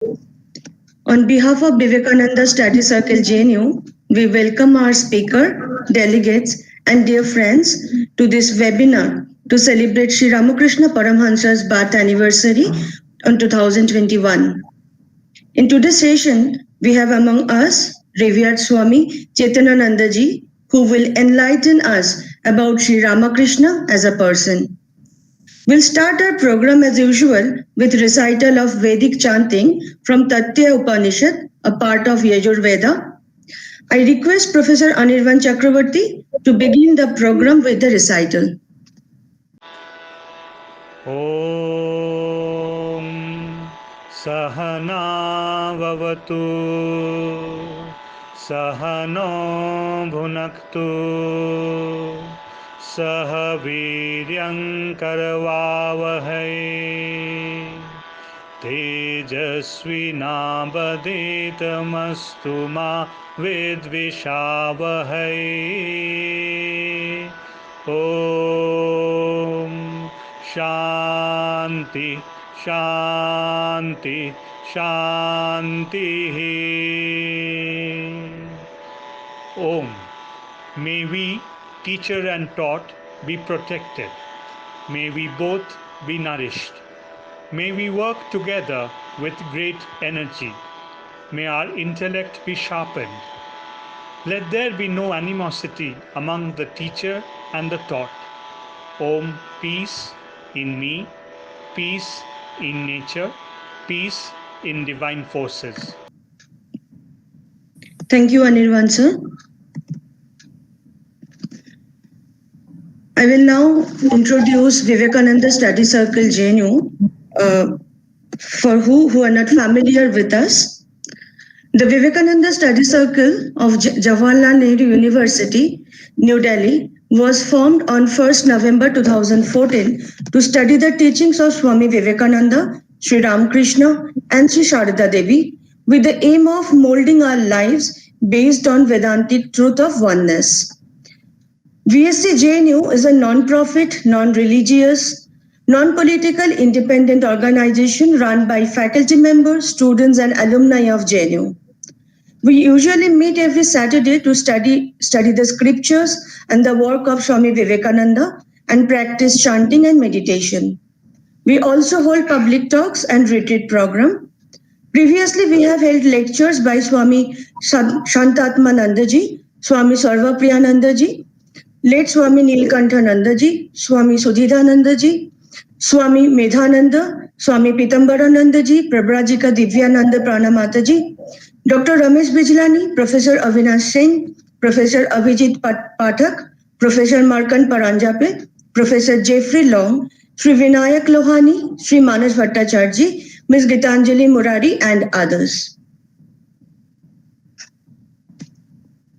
On behalf of Vivekananda Study Circle JNU, we welcome our speaker, delegates, and dear friends to this webinar to celebrate Sri Ramakrishna Paramhansa's birth anniversary on 2021. In today's session, we have among us revered Swami Chetanananda ji, who will enlighten us about Sri Ramakrishna as a person. We'll start our program as usual with recital of Vedic chanting from Tatya Upanishad, a part of Yajurveda. I request Professor Anirvan Chakravarti to begin the program with the recital. Om Sahana Vavatu Sahano Bhunaktu Sah Viryam Karavavahai Tejasvi Nabadetamastu Ma Vidvishavahai. Om Shanti Shanti Shanti. Om. May we, teacher and taught, be protected. May we both be nourished. May we work together with great energy. May our intellect be sharpened. Let there be no animosity among the teacher and the taught. Om, peace in me, peace in nature, peace in divine forces. Thank you, Anirvan sir. I will now introduce Vivekananda Study Circle JNU. For who are not familiar with us, the Vivekananda Study Circle of Jawaharlal Nehru University, New Delhi, was formed on 1st November 2014 to study the teachings of Swami Vivekananda, Sri Ramakrishna, and Sri Sharada Devi with the aim of molding our lives based on Vedantic truth of oneness. VSC JNU is a non-profit, non-religious, non-political independent organization run by faculty members, students, and alumni of JNU. We usually meet every Saturday to study the scriptures and the work of Swami Vivekananda and practice chanting and meditation. We also hold public talks and retreat program. Previously, we have held lectures by Swami Shantatmananda ji, Swami Sarvapriyananda ji, late Swami Nilkanthananda ji, Swami Sudhidananda ji, Swami Medhananda, Swami Pitambarananda ji, Prabhrajika Divyananda Pranamata ji, Dr. Ramesh Bijlani, Professor Avinash Singh, Professor Abhijit Pathak, Professor Markan Paranjape, Professor Jeffrey Long, Sri Vinayak Lohani, Sri Manas Bhattacharya, Ms. Gitanjali Murari, and others.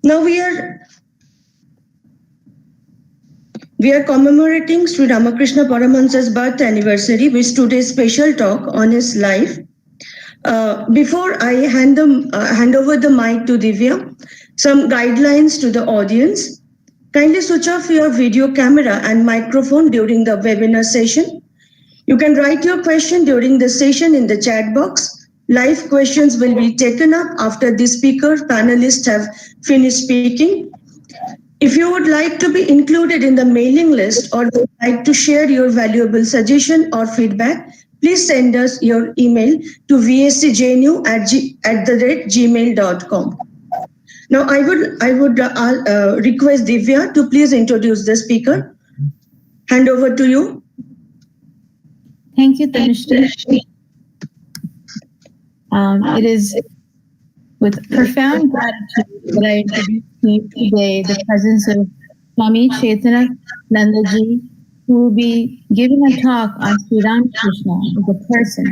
Now we are commemorating Sri Ramakrishna Paramahansa's birth anniversary with today's special talk on his life. Before I hand over the mic to Divya, some guidelines to the audience. Kindly switch off your video camera and microphone during the webinar session. You can write your question during the session in the chat box. Live questions will be taken up after the speaker panelists have finished speaking. If you would like to be included in the mailing list or would like to share your valuable suggestion or feedback, please send us your email to vscjnu@gmail.com. Now, I would request Divya to please introduce the speaker. Hand over to you. Thank you, Tanushree. It is with profound gratitude that I introduce today the presence of Swami Chetanananda ji, who will be giving a talk on Sri Ramakrishna as a person.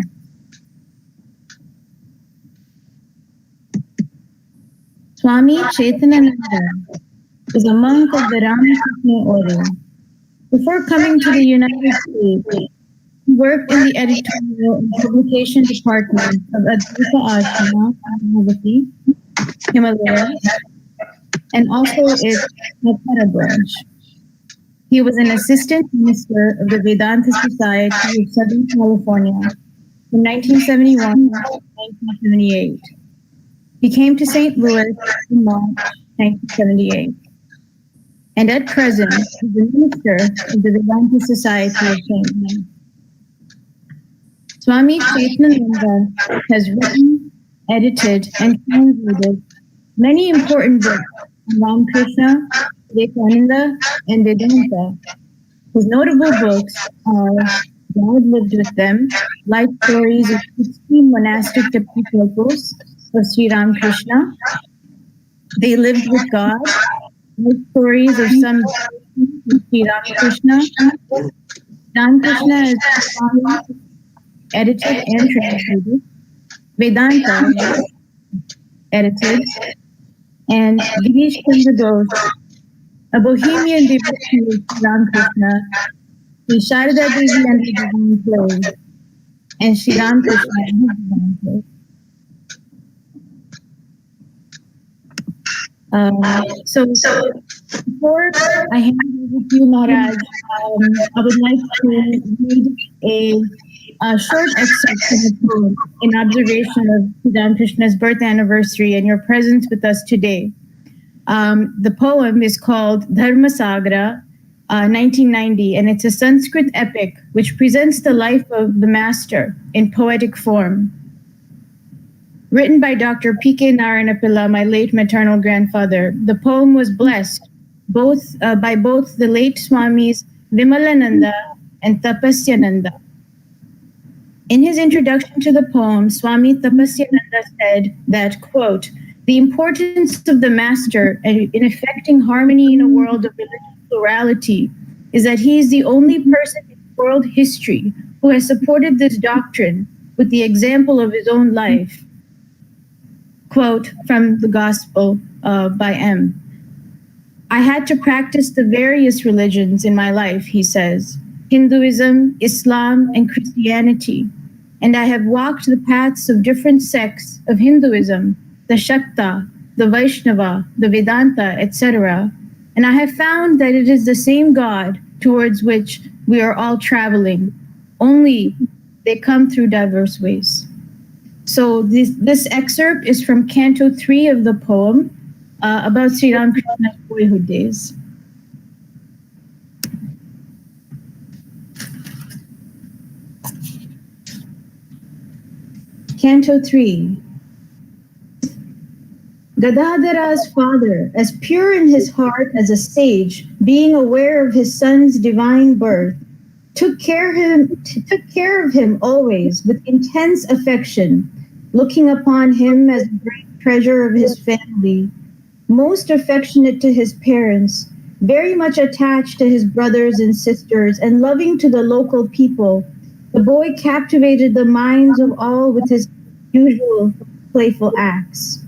Swami Chetanananda was a monk of the Ramakrishna order. Before coming to the United States, he worked in the editorial and publication department of Advaita Ashrama, Himalaya, and also its Calcutta branch. He was an assistant minister of the Vedanta Society of Southern California from 1971 to 1978. He came to St. Louis in March 1978. And at present, is the minister of the Vedanta Society of St. Louis. Swami Chetanananda has written, edited, and translated many important books on Ramakrishna, Vivekananda, and Vedanta. His notable books are God Lived with Them, Life Stories of 16 Monastic Disciples of Sri Ramakrishna. They Lived with God, Life Stories of Some Devotees of Sri Ramakrishna. Ramakrishna is edited and translated. Vedanta, edited. And Girish Chandra Ghosh, a Bohemian devotee of Sri Ramakrishna, Sri Sharada Devi and the Divine Play, and Sri Ramakrishna and his Divine Play. So before I hand over to you, Maharaj, I would like to read a short excerpt from the poem in observation of Sri Ramakrishna's birth anniversary and your presence with us today. The poem is called Dharma Sagra, 1990, and it's a Sanskrit epic which presents the life of the master in poetic form. Written by Dr. P.K. Naranapilla, my late maternal grandfather, the poem was blessed by both the late Swamis Vimalananda and Tapasyananda. In his introduction to the poem, Swami Tapasyananda said that, quote, the importance of the master in effecting harmony in a world of religious plurality is that he is the only person in world history who has supported this doctrine with the example of his own life. Quote from the Gospel by M. I had to practice the various religions in my life, he says, Hinduism, Islam, and Christianity. And I have walked the paths of different sects of Hinduism, the Shakta, the Vaishnava, the Vedanta, etc. And I have found that it is the same God towards which we are all traveling, only they come through diverse ways. So this excerpt is from Canto 3 of the poem about Sri Ramakrishna's boyhood days. Canto 3. Gadadhara's father, as pure in his heart as a sage, being aware of his son's divine birth, took care of him always with intense affection, looking upon him as the great treasure of his family, most affectionate to his parents, very much attached to his brothers and sisters, and loving to the local people. The boy captivated the minds of all with his usual playful acts.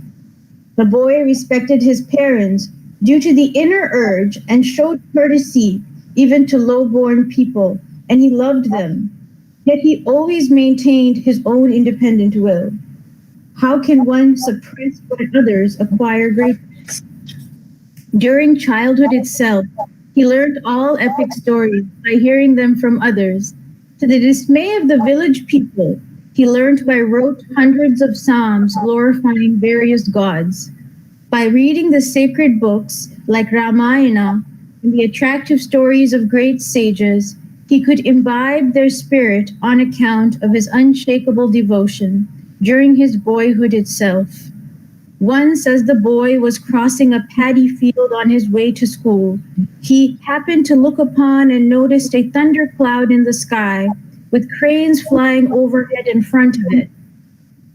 The boy respected his parents due to the inner urge and showed courtesy even to low-born people, and he loved them. Yet he always maintained his own independent will. How can one suppress what others acquire greatness? During childhood itself, he learned all epic stories by hearing them from others. To the dismay of the village people, he learned by rote hundreds of psalms glorifying various gods. By reading the sacred books like Ramayana and the attractive stories of great sages, he could imbibe their spirit on account of his unshakable devotion during his boyhood itself. Once, as the boy was crossing a paddy field on his way to school, he happened to look upon and noticed a thundercloud in the sky with cranes flying overhead in front of it.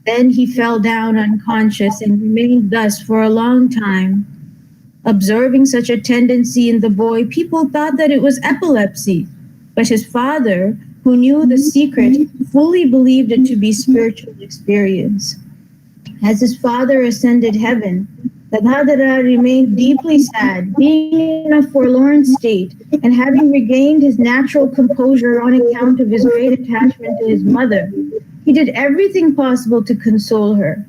Then he fell down unconscious and remained thus for a long time. Observing such a tendency in the boy, people thought that it was epilepsy, but his father, who knew the secret, fully believed it to be spiritual experience. As his father ascended heaven, Gadadhara remained deeply sad, being in a forlorn state, and having regained his natural composure on account of his great attachment to his mother, he did everything possible to console her.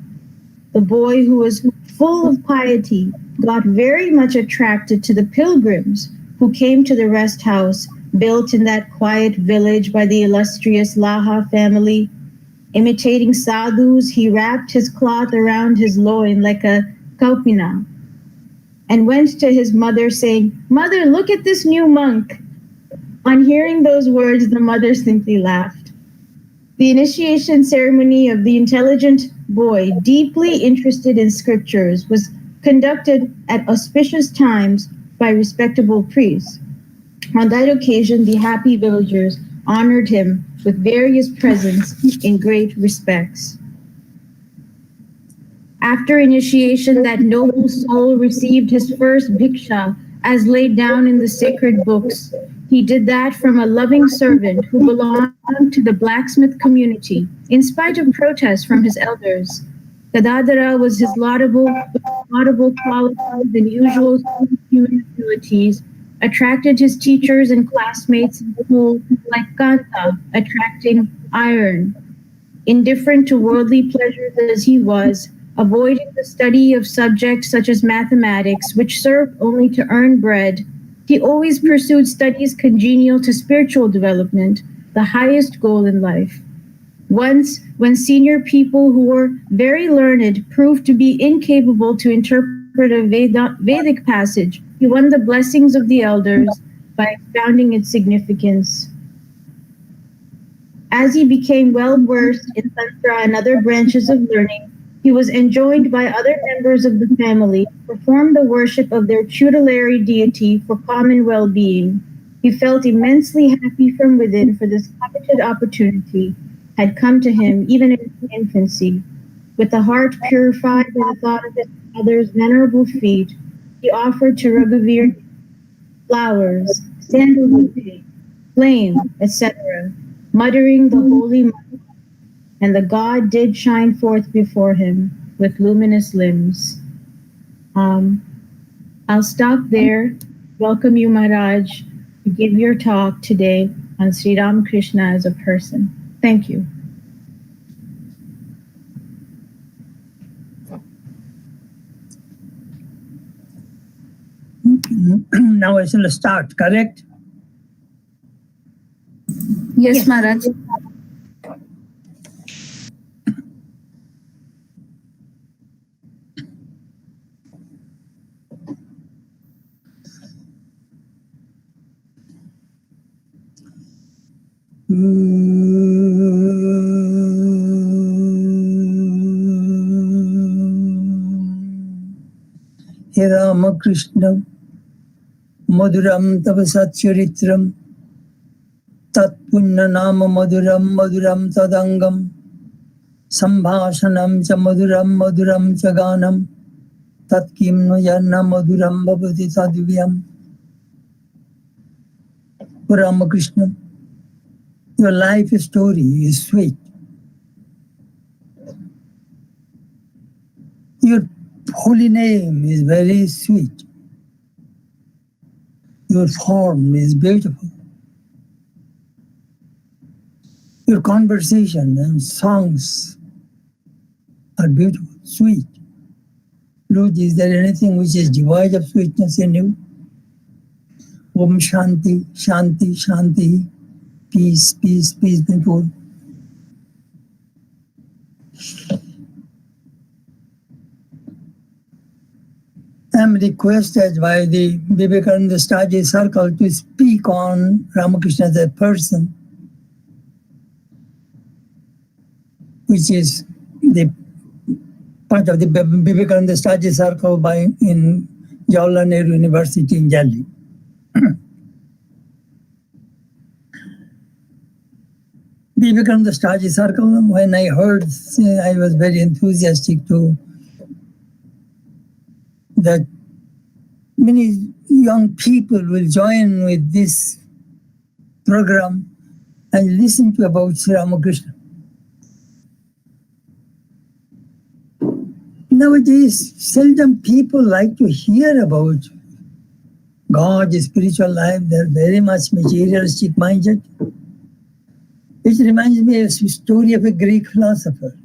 The boy, who was full of piety, got very much attracted to the pilgrims who came to the rest house built in that quiet village by the illustrious Laha family. Imitating sadhus, he wrapped his cloth around his loin like a kaupina and went to his mother saying, "Mother, look at this new monk." On hearing those words, the mother simply laughed. The initiation ceremony of the intelligent boy, deeply interested in scriptures, was conducted at auspicious times by respectable priests. On that occasion, the happy villagers honored him with various presents in great respects. After initiation, that noble soul received his first bhiksha as laid down in the sacred books. He did that from a loving servant who belonged to the blacksmith community, in spite of protests from his elders. Gadadhara was his laudable qualities and usual human abilities attracted his teachers and classmates in school like Kanta, attracting iron. Indifferent to worldly pleasures as he was, avoiding the study of subjects such as mathematics, which served only to earn bread, he always pursued studies congenial to spiritual development, the highest goal in life. Once, when senior people who were very learned proved to be incapable to interpret a Vedic passage, he won the blessings of the elders by expounding its significance. As he became well versed in Tantra and other branches of learning, he was enjoined by other members of the family to perform the worship of their tutelary deity for common well-being. He felt immensely happy from within, for this coveted opportunity had come to him even in his infancy. With a heart purified by the thought of his father's venerable feet, he offered to Raghuvir flowers, sandalwood paste, flame, etc., muttering the holy mantra, and the god did shine forth before him with luminous limbs. I'll stop there. Welcome you, Maharaj, to give your talk today on Sri Ramakrishna as a person. Thank you. Now I shall start, correct? Yes, Maharaj. He Ramakrishna Madhuram Tava Satcharitram Tat Punna Nama Madhuram Madhuram Tadangam Sambhashanam Cha Madhuram Cha Ganam Tat Kim No Yanna Madhuram Bhavati Sadhyam. Ramakrishna, your life story is sweet. Your holy name is very sweet. Your form is beautiful. Your conversation and songs are beautiful, sweet. Lord, is there anything which is devoid of sweetness in you? Om Shanti, Shanti, Shanti. Peace, peace, peace be told. I am requested by the Vivekananda Study Circle to speak on Ramakrishna as a person, which is the part of the Vivekananda Study Circle in Jawaharlal Nehru University in Delhi. Vivekananda Study Circle, when I heard, I was very enthusiastic to that many young people will join with this program and listen to about Sri Ramakrishna. Nowadays, seldom people like to hear about God, spiritual life. They're very much materialistic minded. It reminds me of a story of a Greek philosopher.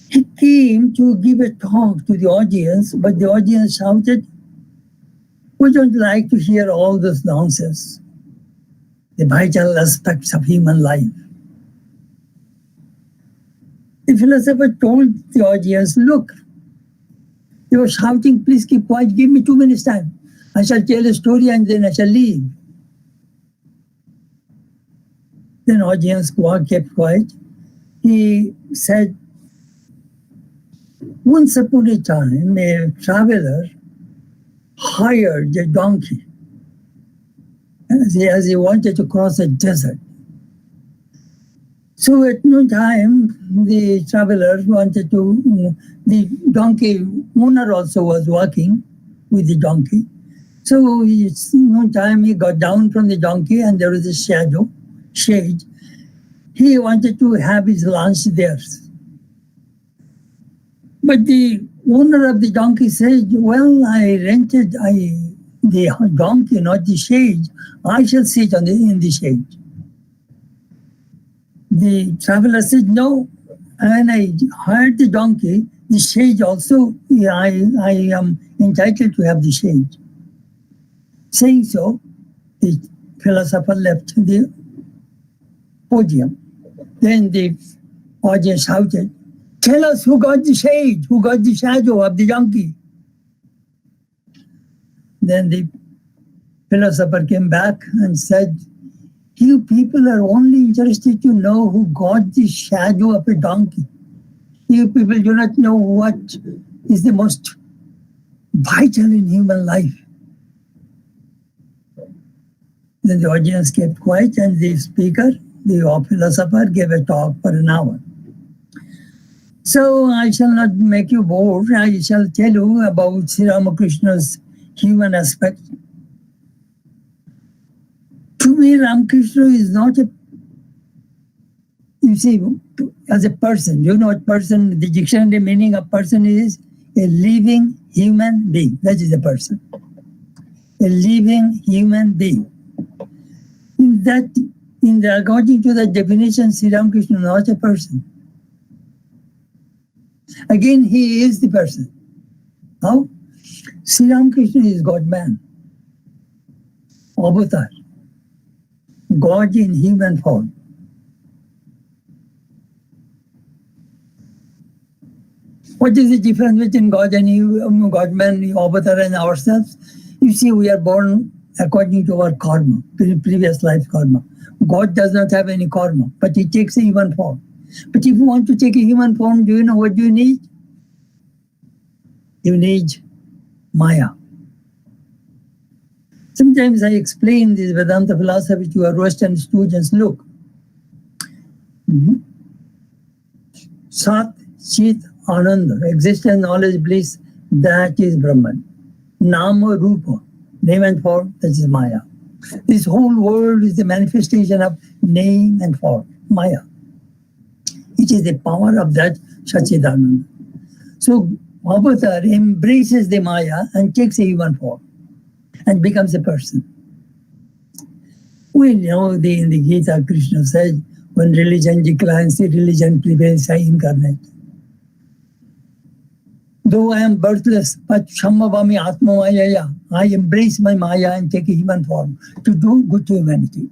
He came to give a talk to the audience, but the audience shouted, "We don't like to hear all this nonsense, the vital aspects of human life." The philosopher told the audience, look, they were shouting, please keep quiet, give me 2 minutes time. I shall tell a story and then I shall leave. Then audience kept quiet. He said, once upon a time, a traveler hired a donkey as he wanted to cross a desert. So at no time, the traveler wanted to, the donkey owner also was walking with the donkey. So no time he got down from the donkey and there was a shade. He wanted to have his lunch there. But the owner of the donkey said, well, I rented the donkey, not the shade. I shall sit in the shade. The traveler said, no, when I hired the donkey, the shade also, I am entitled to have the shade. Saying so, the philosopher left the podium. Then the audience shouted, tell us who got the shade, who got the shadow of the donkey. Then the philosopher came back and said, you people are only interested to know who got the shadow of a donkey. You people do not know what is the most vital in human life. Then the audience kept quiet and the speaker, the philosopher, gave a talk for an hour. So I shall not make you bored. I shall tell you about Sri Ramakrishna's human aspect. To me, Ramakrishna is not a, you see, as a person. You know what person, the dictionary meaning of person is? A living human being. That is a person. A living human being. According to that definition, Sri Ramakrishna is not a person. Again, he is the person. How? Sri Ramakrishna is God-man. Avatar. God in human form. What is the difference between God and God-man, Avatar, and ourselves? You see, we are born according to our karma, previous life karma. God does not have any karma, but he takes a human form. But if you want to take a human form, do you know what you need? You need Maya. Sometimes I explain this Vedanta philosophy to our Western students. Look, Sat, Chit, Ananda, existence, knowledge, bliss, that is Brahman. Nama, Rupa, name and form, that is Maya. This whole world is the manifestation of name and form, Maya. It is the power of that Sachidananda. So Avatar embraces the Maya and takes a human form and becomes a person. We know in the Gita, Krishna said, when religion declines, the religion prevails, I incarnate. Though I am birthless, but Shammavami Atma Mayaya, I embrace my Maya and take a human form to do good to humanity.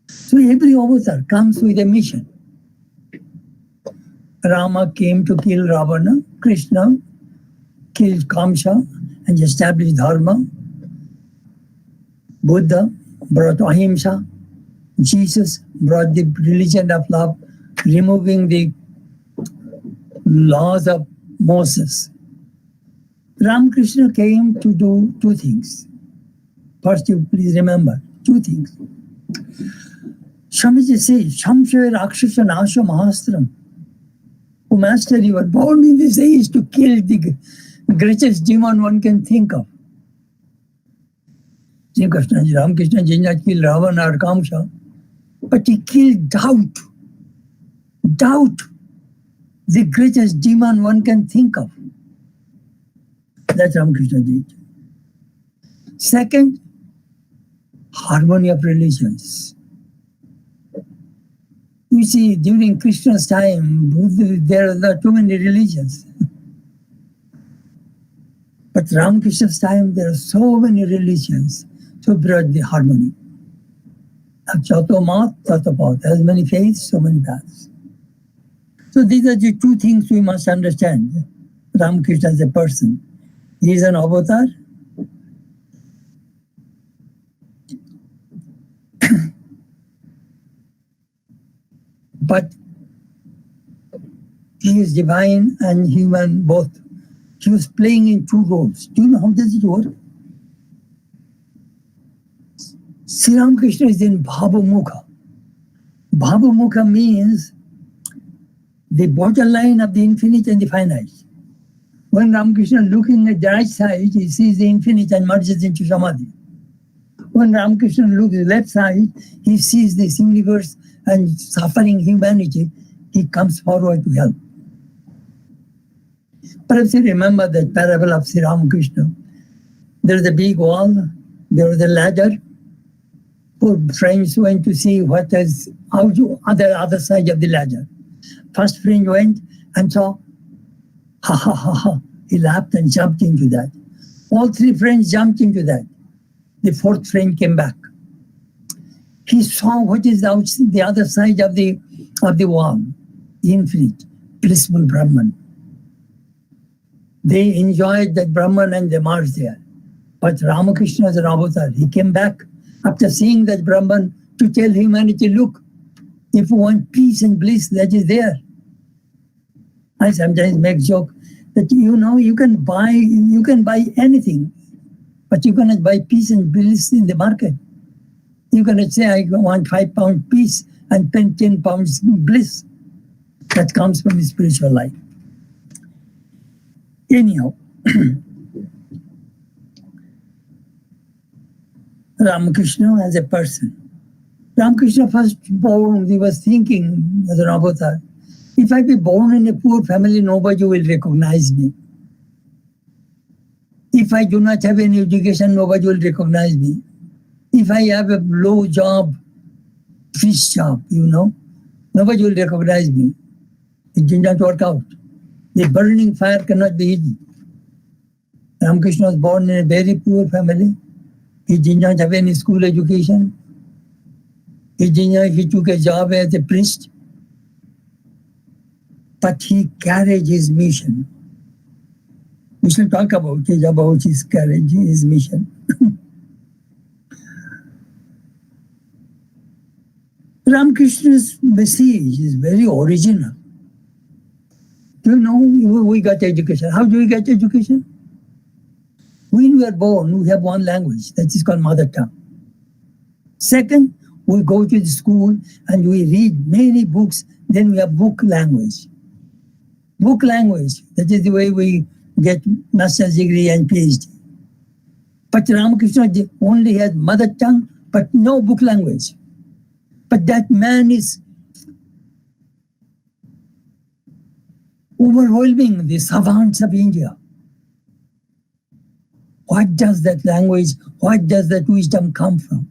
So every avatar comes with a mission. Rama came to kill Ravana, Krishna killed Kamsa and established Dharma. Buddha brought Ahimsa. Jesus brought the religion of love, removing the laws of Moses. Ramakrishna came to do two things. First, you please remember, two things. Swamiji says, Shamshaya Rakshasa Nasha Mahastram. Oh, Master, you were born in this age to kill the greatest demon one can think of. Ramakrishna did not kill Ravana or Kamsa, but he killed doubt. Doubt, the greatest demon one can think of. That's Ramakrishna did. Second, harmony of religions. You see, during Krishna's time, there are not too many religions. But Ramakrishna's time, there are so many religions to bring the harmony. Chato mat, tato path. As many faiths, so many paths. So these are the two things we must understand. Ramakrishna as a person. He is an avatar. But he is divine and human both. He was playing in two roles. Do you know how does it work? Sri Ramakrishna is in Bhavamukha. Bhavamukha means the borderline of the infinite and the finite. When Ramakrishna is looking at the right side, he sees the infinite and merges into Samadhi. When Ramakrishna looks at the left side, he sees this universe and suffering humanity. He comes forward to help. Perhaps you remember that parable of Sri Ramakrishna. There is a big wall, there was a ladder. Four friends went to see what is on the other side of the ladder. First friend went and saw, ha ha ha ha. He laughed and jumped into that. All three friends jumped into that. The fourth friend came back. He saw what is the other side of the wall, the infinite, blissful Brahman. They enjoyed that Brahman and they marched there. But Ramakrishna is an avatar. He came back after seeing that Brahman to tell humanity, look, if you want peace and bliss, that is there. I sometimes make joke that you can buy anything, but you cannot buy peace and bliss in the market. You cannot say I want £5 peace and spend £10 bliss. That comes from the spiritual life. Anyhow, Ramakrishna as a person. Ramakrishna first born, he was thinking as an avatar, if I be born in a poor family, nobody will recognize me. If I do not have any education, nobody will recognize me. If I have a low job, fish job, nobody will recognize me. It did not work out. The burning fire cannot be hidden. Ramakrishna was born in a very poor family. He did not have any school education. He took a job as a priest. But he carried his mission. We shall talk about his courage, his mission. Ramakrishna's message is very original. We got education. How do we get education? When we are born, we have one language, that is called mother tongue. Second, we go to the school and we read many books, then we have book language. Book language, that is the way we get master's degree and PhD. But Ramakrishna only has mother tongue, but no book language. But that man is overwhelming the savants of India. What does that language, what does that wisdom come from?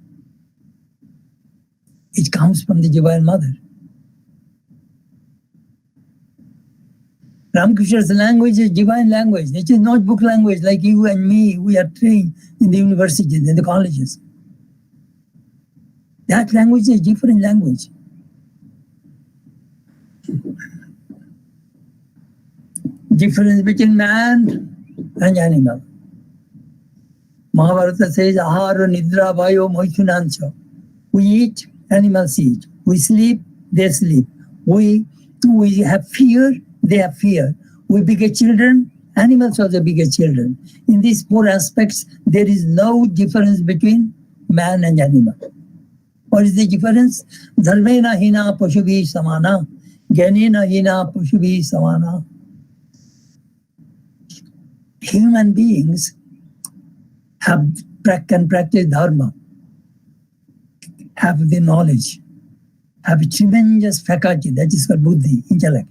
It comes from the Divine Mother. Ramakrishna's language is divine language. It is not book language like you and me, we are trained in the universities, in the colleges. That language is a different language. Difference between man and animal. Mahabharata says, Ahara nidra vayo moithunancha. We eat, animals eat. We sleep, they sleep. We have fear, they have fear. We beget children, animals also beget children. In these four aspects, there is no difference between man and animal. What is the difference? Dharmena hina pashubi samana. Gyanena hina pashubi samana. Human beings can practice dharma, have the knowledge, have a tremendous faculty, that is called buddhi, intellect.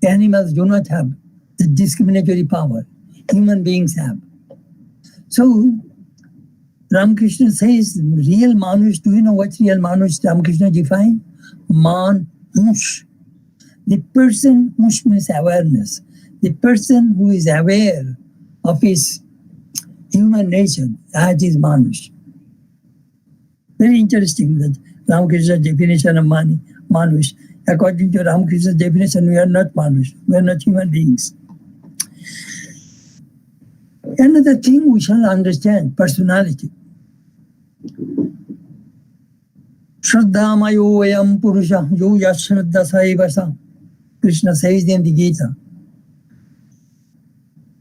The animals do not have the discriminatory power. Human beings have. So, Ramakrishna says, real manush, do you know what real manush Ramakrishna defined? Manush. The person, mush means awareness. The person who is aware of his human nature, that is manush. Very interesting that Ramakrishna's definition of manush. According to Ramakrishna's definition, we are not manush, we are not human beings. Another thing we shall understand, personality. Shraddhamayo vayam purusha yo yashraddha saivasa. Krishna says in the Gita.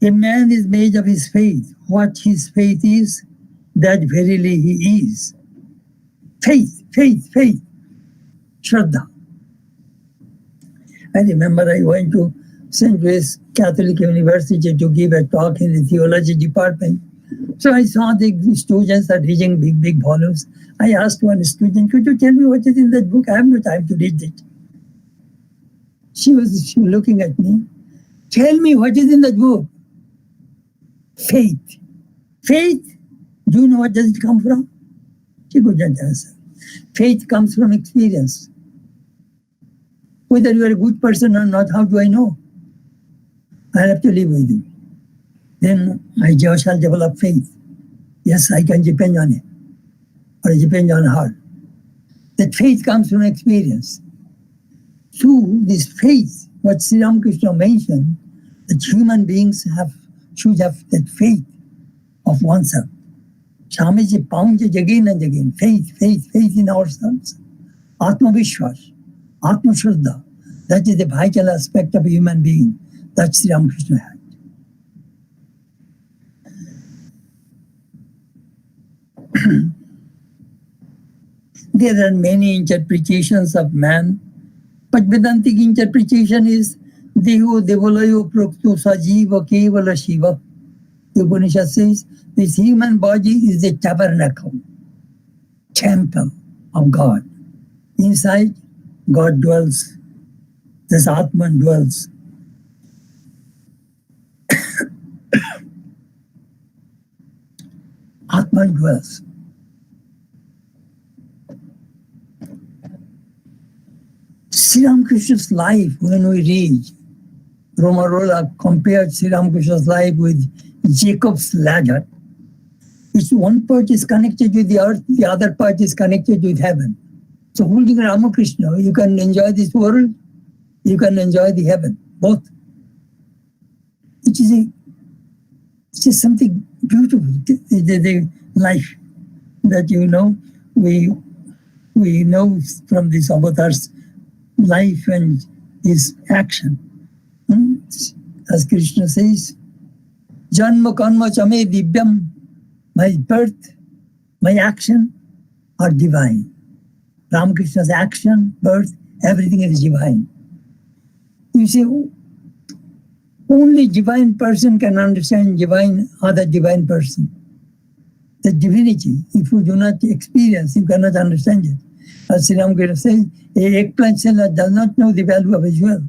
A man is made of his faith. What his faith is, that verily he is. Faith, faith, faith. Shraddha. I remember I went to St. Louis Catholic University to give a talk in the theology department. So I saw the students are reading big, big volumes. I asked one student, could you tell me what is in that book? I have no time to read it. She was looking at me. Tell me what is in that book. Faith. Faith? Do you know what does it come from? She couldn't answer. Faith comes from experience. Whether you are a good person or not, how do I know? I have to live with you. Then I shall develop faith. Yes, I can depend on it. Or depend on her. That faith comes from experience. Two, this faith, what Sri Ramakrishna mentioned, that human beings should have that faith of oneself. Swamiji pounds it again and again. Faith, faith, faith in ourselves. Atma Vishwas, Atma Shraddha. That is the vital aspect of a human being that Sri Ramakrishna had. There are many interpretations of man, but Vedantic interpretation is Deho Devalayo Prokto Sajiva Kevala Shiva. The Upanishad says this human body is the tabernacle, temple of God. Inside, God dwells. This Atman dwells. Atman dwells. Sri Ramakrishna's life, when we read, Romarola compared Sri Ramakrishna's life with Jacob's ladder. It's one part is connected with the earth, the other part is connected with heaven. So holding Ramakrishna, you can enjoy this world, you can enjoy the heaven, both. It is something beautiful, the life that we know from this avatar's life and his action. As Krishna says, Janma karma chame divyam, my birth, my action are divine. Ramakrishna's action, birth, everything is divine. You see, only divine person can understand other divine person. The divinity, if you do not experience, you cannot understand it. As Sri Ramakrishna says, a eggplant seller does not know the value of a jewel.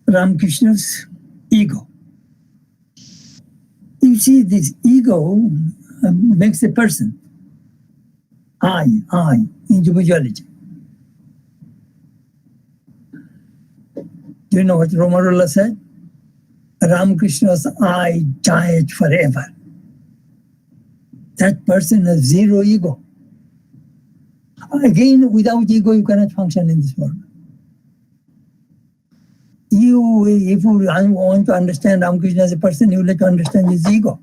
Ramakrishna's ego. You see, this ego makes a person. I, individuality. Do you know what Romarola said? Ramakrishna's I died forever. That person has zero ego. Again, without ego, you cannot function in this world. If you want to understand Ramakrishna as a person, you will have to understand his ego.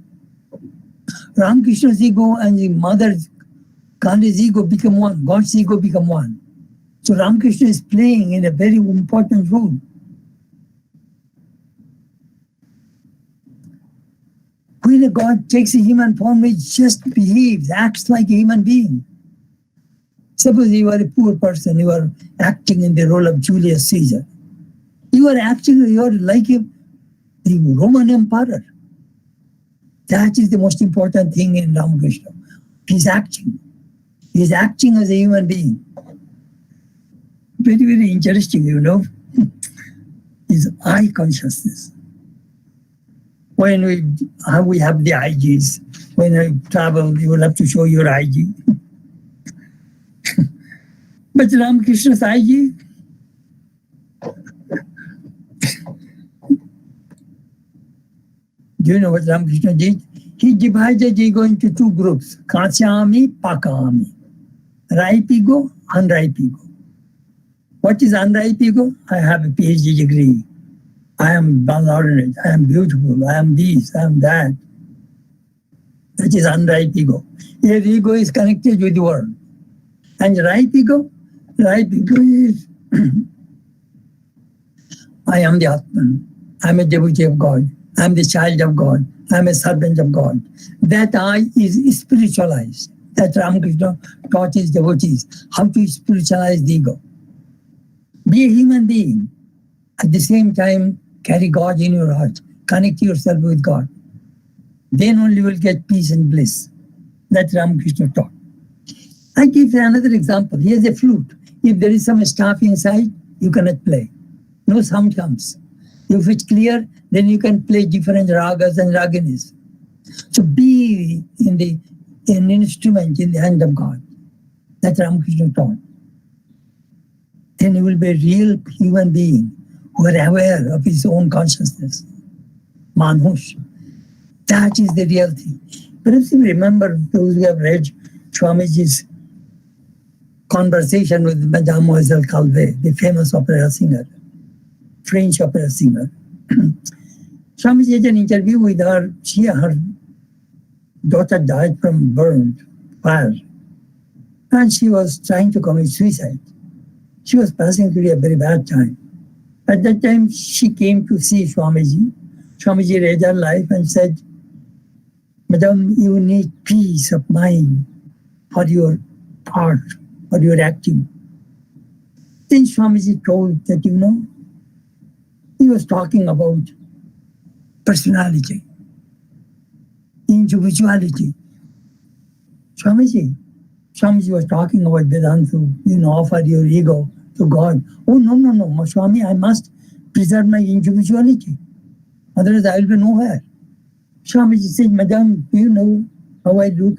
Ramakrishna's ego and the mother Kali's ego become one. God's ego become one. So Ramakrishna is playing in a very important role. When a God takes a human form, it just behaves, acts like a human being. Suppose you are a poor person, you are acting in the role of Julius Caesar. You are like the Roman emperor. That is the most important thing in Ramakrishna. He's acting. He's acting as a human being. Very, very interesting, is I consciousness. When we have the IGs, when I travel, you will have to show your IG. But Ramakrishna's IG, do you know what Ramakrishna did? He divided ego into two groups, Kachami, Pakami. Ripe ego, unripe ego. What is unripe ego? I have a PhD degree. I am well-ordinate. I am beautiful. I am this. I am that. That is unripe ego. Your ego is connected with the world. And ripe ego is I am the Atman. I am a devotee of God. I am the child of God. I am a servant of God. That I is spiritualized. That Ramakrishna taught his devotees how to spiritualize the ego. Be a human being. At the same time, carry God in your heart. Connect yourself with God. Then only you will get peace and bliss. That Ramakrishna taught. I give another example. Here's a flute. If there is some staff inside, you cannot play. No sound comes. If it's clear, then you can play different ragas and raginis. So be an instrument in the hand of God. That Ramakrishna taught. Then you will be a real human being who are aware of his own consciousness. Manush. That is the real thing. Perhaps you remember those who have read Swamiji's conversation with Mademoiselle Calvé, the famous opera singer, French opera singer. Swamiji had an interview with her. Her daughter died from burned fire. And she was trying to commit suicide. She was passing through a very bad time. At that time, she came to see Swamiji. Swamiji read her life and said, Madam, you need peace of mind for your art, for your acting. Then Swamiji told that, he was talking about personality, individuality. Swamiji was talking about Vedanta, offer your ego to God. Oh, no, Swami, I must preserve my individuality. Otherwise, I will be nowhere. Swamiji said, Madam, do you know how I look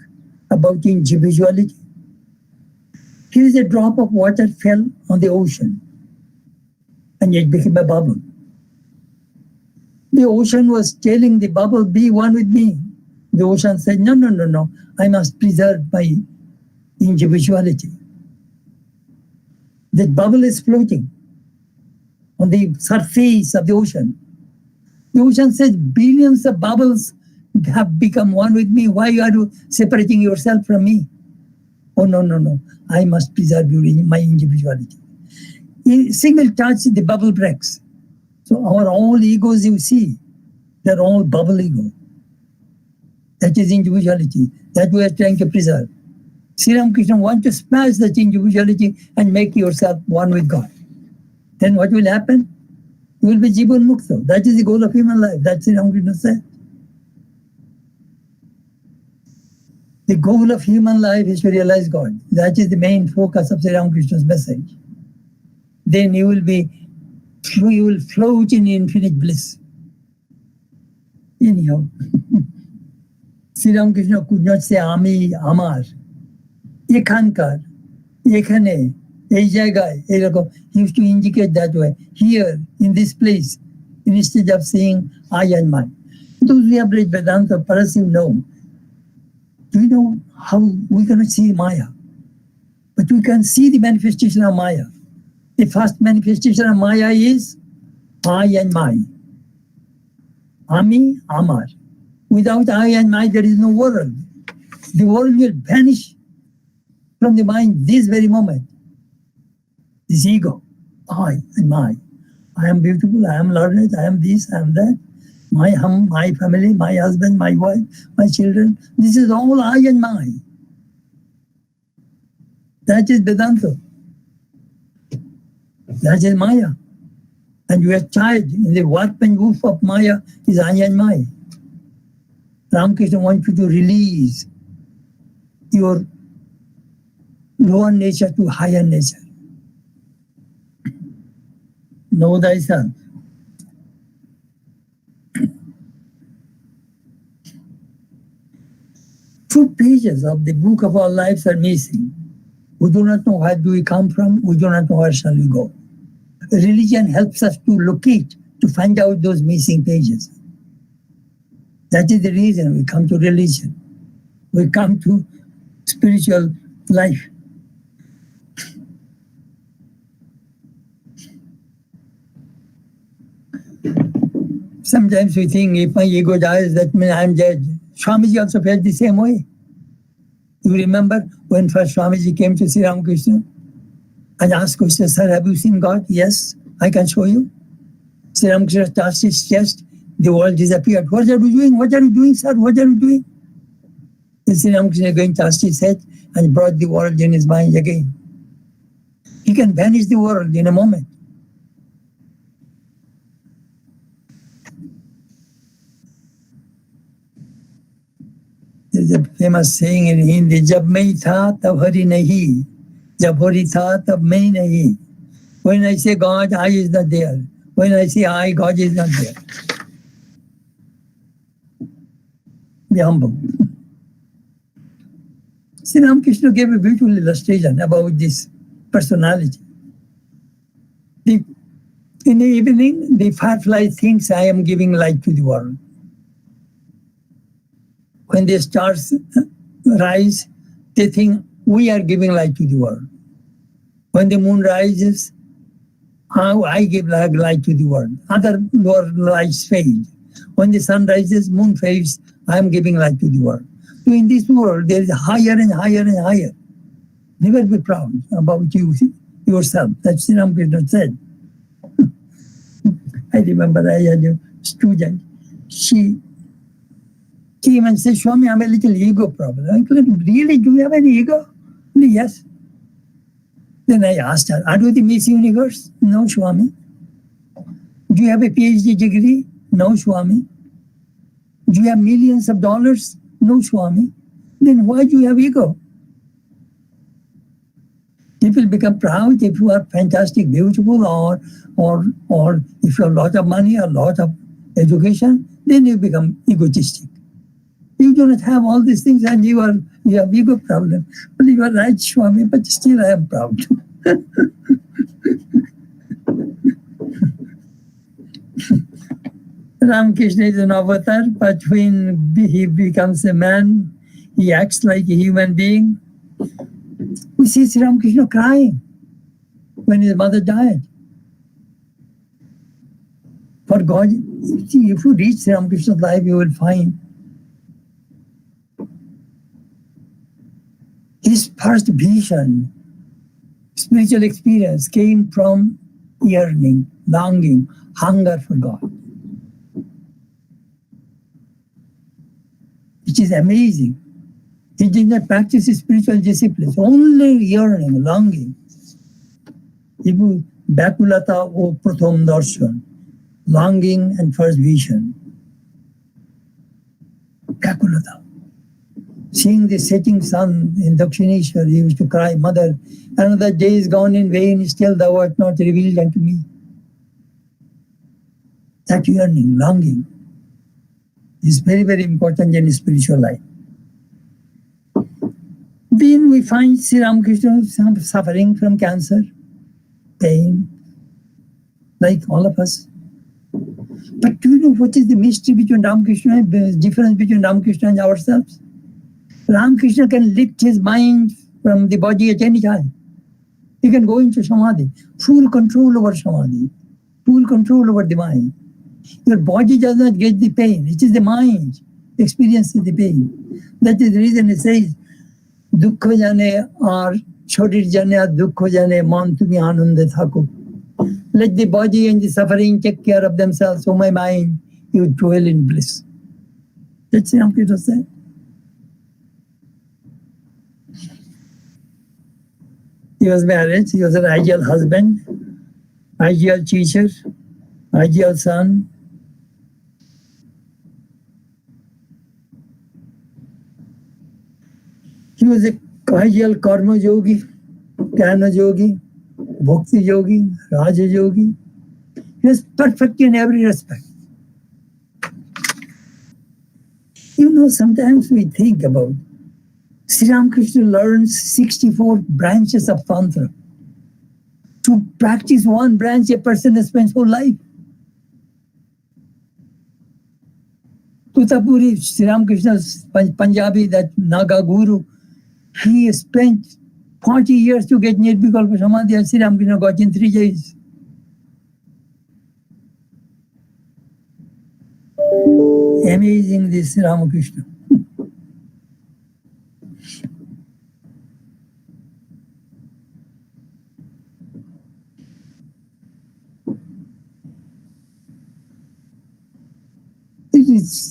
about individuality? Here is a drop of water fell on the ocean, and it became a bubble. The ocean was telling the bubble, be one with me. The ocean said, no, I must preserve my individuality. The bubble is floating on the surface of the ocean. The ocean says, billions of bubbles have become one with me. Why are you separating yourself from me? Oh, no, I must preserve my individuality. In single touch, the bubble breaks. So our all egos you see, they're all bubble ego. That is individuality. That we are trying to preserve. Sri Ramakrishna wants to smash that individuality and make yourself one with God. Then what will happen? You will be Jivan Mukta. That is the goal of human life. That's Sri Ramakrishna said. The goal of human life is to realize God. That is the main focus of Sri Ramakrishna's message. Then you will float in infinite bliss. Anyhow, Sri Ramakrishna could not say Ami, Amar. Ekhankar, Ekhane, এই জায়গায় এরকম he used to indicate that way. Here, in this place, instead of saying I and my. Those who have read Vedanta, perhaps you know. Do you know how we cannot see Maya? But we can see the manifestation of Maya. The first manifestation of Maya is I and my. Ami, Amar. Without I and my, there is no world. The world will vanish from the mind this very moment. This ego, I and my. I am beautiful, I am learned, I am this, I am that. My family, my husband, my wife, my children. This is all I and my. That is Vedanta. That is Maya. And you are tied in the warp and woof of Maya is I and my. Ramakrishna wants you to release your lower nature to higher nature. Know thyself. Two pages of the book of our lives are missing. We do not know where do we come from. We do not know where shall we go. Religion helps us to locate, to find out those missing pages. That is the reason we come to religion. We come to spiritual life. Sometimes we think if my ego dies, that means I'm dead. Swamiji also felt the same way. You remember when first Swamiji came to Sri Ramakrishna and asked Krishna, "Sir, have you seen God?" "Yes, I can show you." Sri Ramakrishna touched his chest, the world disappeared. "What are you doing? What are you doing, sir? What are you doing?" Then Sri Ramakrishna again touched his head and brought the world in his mind again. He can vanish the world in a moment. There's a famous saying in Hindi, "Jab main tha, tab hari nahi. Jab hari tha, tab main nahi." When I say God, I is not there. When I say I, God is not there. Be humble. Sri Ramakrishna gave a beautiful illustration about this personality. In the evening, the firefly thinks I am giving light to the world. When the stars rise, they think we are giving light to the world. When the moon rises, I give light to the world. Other lights fade. When the sun rises, moon fades, I am giving light to the world. So in this world, there is higher and higher and higher. Never be proud about yourself. That's Sri Ramakrishna said. I remember I had a student. She came and said, "Swami, I have a little ego problem." I said, "Really? Do you have an ego?" "Yes." Then I asked her, "Are you the Miss Universe?" "No, Swami." "Do you have a PhD degree?" "No, Swami." "Do you have millions of dollars?" "No, Swami." "Then why do you have ego?" People become proud if you are fantastic, beautiful, or if you have a lot of money, a lot of education, then you become egotistic. You do not have all these things and you have ego problem. Well, you are right, Swami, but still I am proud. Ramakrishna is an avatar, but when he becomes a man, he acts like a human being. We see Sri Ramakrishna crying when his mother died. For God, if you reach Sri Ramakrishna's life, you will find his first vision, spiritual experience came from yearning, longing, hunger for God. Which is amazing. He did not practice his spiritual disciplines, only yearning, longing. Byakulata o pratham darshan, longing and first vision. Byakulata. Seeing the setting sun in Dakshineshwar, he used to cry, "Mother, another day is gone in vain, still thou art not revealed unto me." That yearning, longing is very, very important in spiritual life. Then we find Sri Ramakrishna suffering from cancer, pain, like all of us. But do you know what is the mystery between Ramakrishna, the difference between Ramakrishna and ourselves? Ramakrishna can lift his mind from the body at any time. He can go into samadhi, full control over samadhi, full control over the mind. Your body does not get the pain. It is the mind experiences the pain. That is the reason it says, "Dukkha jane ar shorir jane ar dukkha jane man tumi anande thako." Let the body and the suffering take care of themselves. So my mind, you dwell in bliss. That's what Ramakrishna said. He was married. He was an ideal husband, ideal teacher, ideal son. He was an ideal karma yogi, jnana yogi, bhakti yogi, raja yogi. He was perfect in every respect. You know, sometimes we think about Sri Ramakrishna learns 64 branches of Tantra. To practice one branch, a person spends whole life. Tutapuri, Sri Ramakrishna's Punjabi, that Naga Guru, he spent 40 years to get Nirvikalpa Samadhi, and Sri Ramakrishna got in 3 days. Amazing, this Ramakrishna.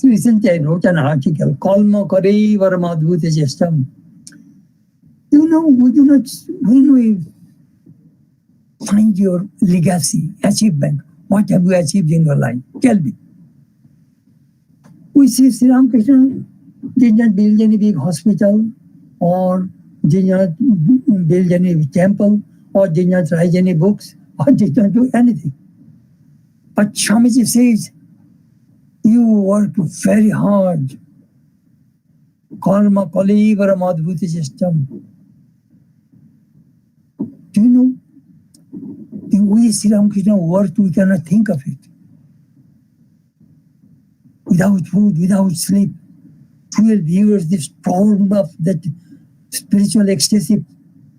Recently I wrote an article, Kalma Kare Varamadhuta Jestam. You know, we do not, when we find your legacy, achievement, what have you achieved in your life? Tell me. We see Sri Ramakrishna did not build any big hospital, or did not build any temple, or did not write any books, or did not do anything. But Swamiji says, you work very hard. Karma Kalivara Madhbuti system. Do you know, the way Sri Ramakrishna worked, we cannot think of it. Without food, without sleep, 12 years, the storm of that spiritual ecstasy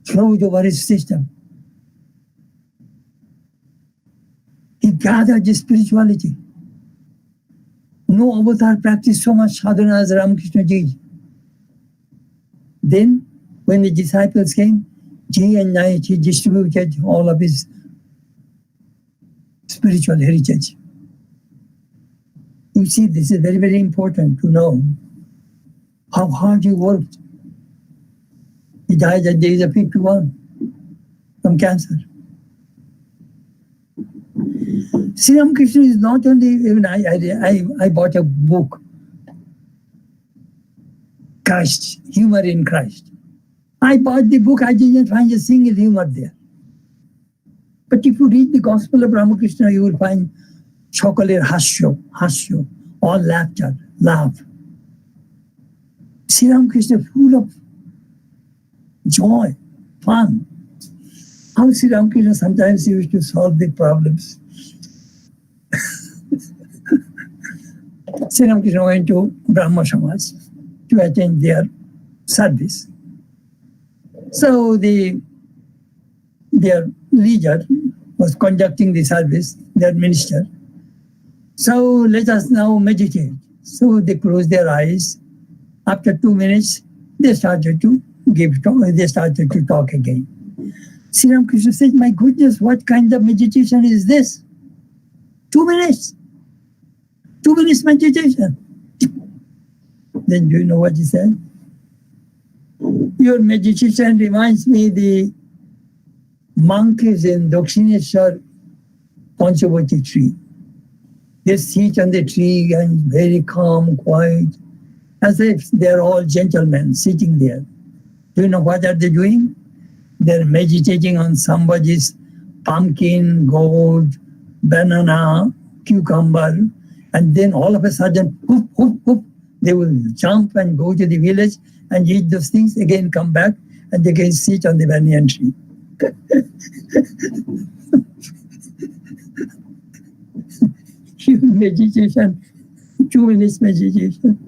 flowed over his system. He gathered the spirituality. No avatar practiced so much sadhana as Ramakrishna did. Then, when the disciples came, day and night he distributed all of his spiritual heritage. You see, this is very, very important to know how hard he worked. He died at the age of 51 from cancer. Sri Ramakrishna is not only, even I bought a book, Christ, Humor in Christ. I bought the book, I didn't find a single humor there. But if you read the Gospel of Ramakrishna, you will find chocolate hasyo, all laughter, laugh. Sri Ramakrishna full of joy, fun. How Sri Ramakrishna sometimes used to solve the problems. Sri Ramakrishna went to Brahma Samaj to attend their service. So their leader was conducting the service, their minister. So let us now meditate. So they closed their eyes. After 2 minutes, they started to talk again. Sri Ramakrishna said, my goodness, what kind of meditation is this? 2 minutes. 2 minutes meditation. Then do you know what he said? Your meditation reminds me the monkeys in Dakshineshwar Panchavati tree. They sit on the tree and very calm, quiet, as if they're all gentlemen sitting there. Do you know what are they doing? They're meditating on somebody's pumpkin, gourd, banana, cucumber, and then all of a sudden, whoop, whoop, whoop, they will jump and go to the village and eat those things, again come back, and again sit on the banyan tree. Meditation, 2 minutes meditation.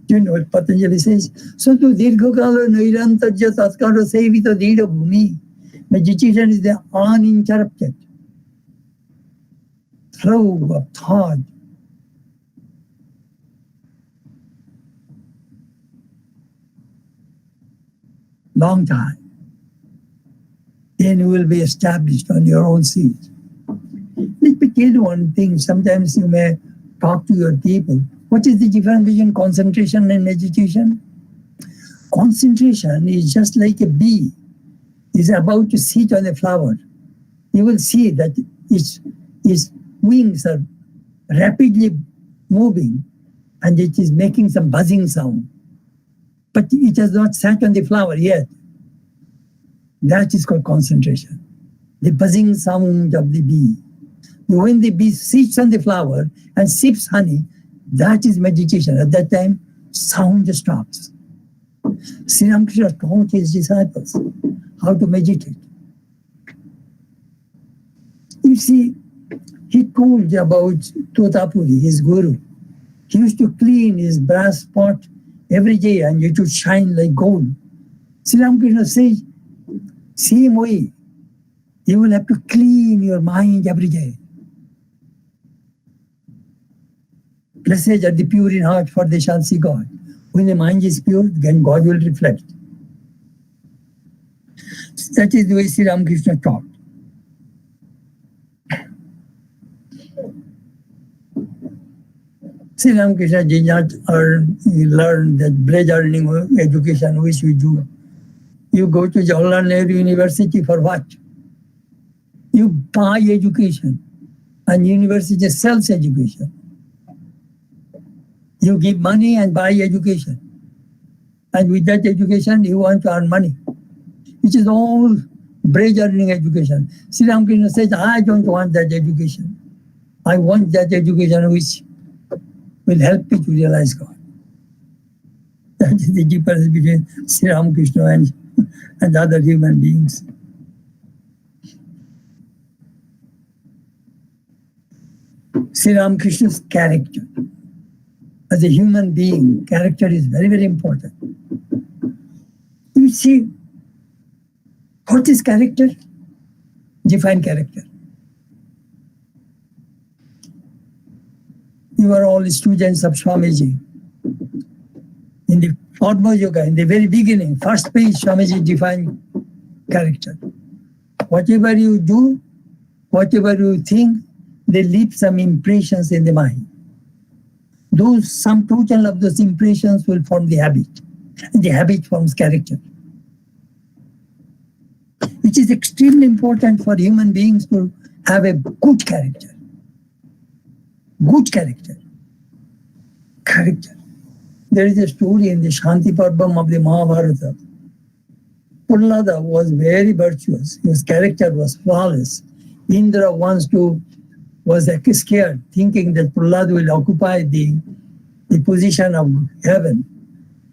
Do you know what Patanjali says? So to dirghakala nairantarya tatkara sevita dida bhumi. Meditation is the uninterrupted flow of thought. Long time. Then you will be established on your own seat. Let me tell you one thing. Sometimes you may talk to your people. What is the difference between concentration and meditation? Concentration is just like a bee is about to sit on a flower. You will see that its wings are rapidly moving and it is making some buzzing sound. But it has not sat on the flower yet. That is called concentration. The buzzing sound of the bee. When the bee sits on the flower and sips honey, that is meditation. At that time, sound stops. Sri Ramakrishna taught his disciples how to meditate. You see, he told about Totapuri, his guru. He used to clean his brass pot every day and it would shine like gold. Sri Ramakrishna says, same way, you will have to clean your mind every day. Blessed are the pure in heart, for they shall see God. When the mind is pure, then God will reflect. That is the way Sri Ramakrishna taught. Sri Ramakrishna did not learn that bread earning education which we do. You go to Jawaharlal Nehru University for what? You buy education, and university sells education. You give money and buy education. And with that education, you want to earn money. Which is all bread earning education. Sri Ramakrishna says, I don't want that education. I want that education which will help me to realize God. That is the difference between Sri Ramakrishna and other human beings. Sri Ramakrishna's character. As a human being, character is very, very important. You see, what is character? Define character. You are all students of Swamiji. In the Padma Yoga, in the very beginning, first page, Swamiji defined character. Whatever you do, whatever you think, they leave some impressions in the mind. Those sum total of those impressions will form the habit. And the habit forms character. Which is extremely important for human beings to have a good character. Good character. Character. There is a story in the Shanti Parvam of the Mahabharata. Prahlada was very virtuous. His character was flawless. Indra was scared, thinking that Prahlada will occupy the position of heaven.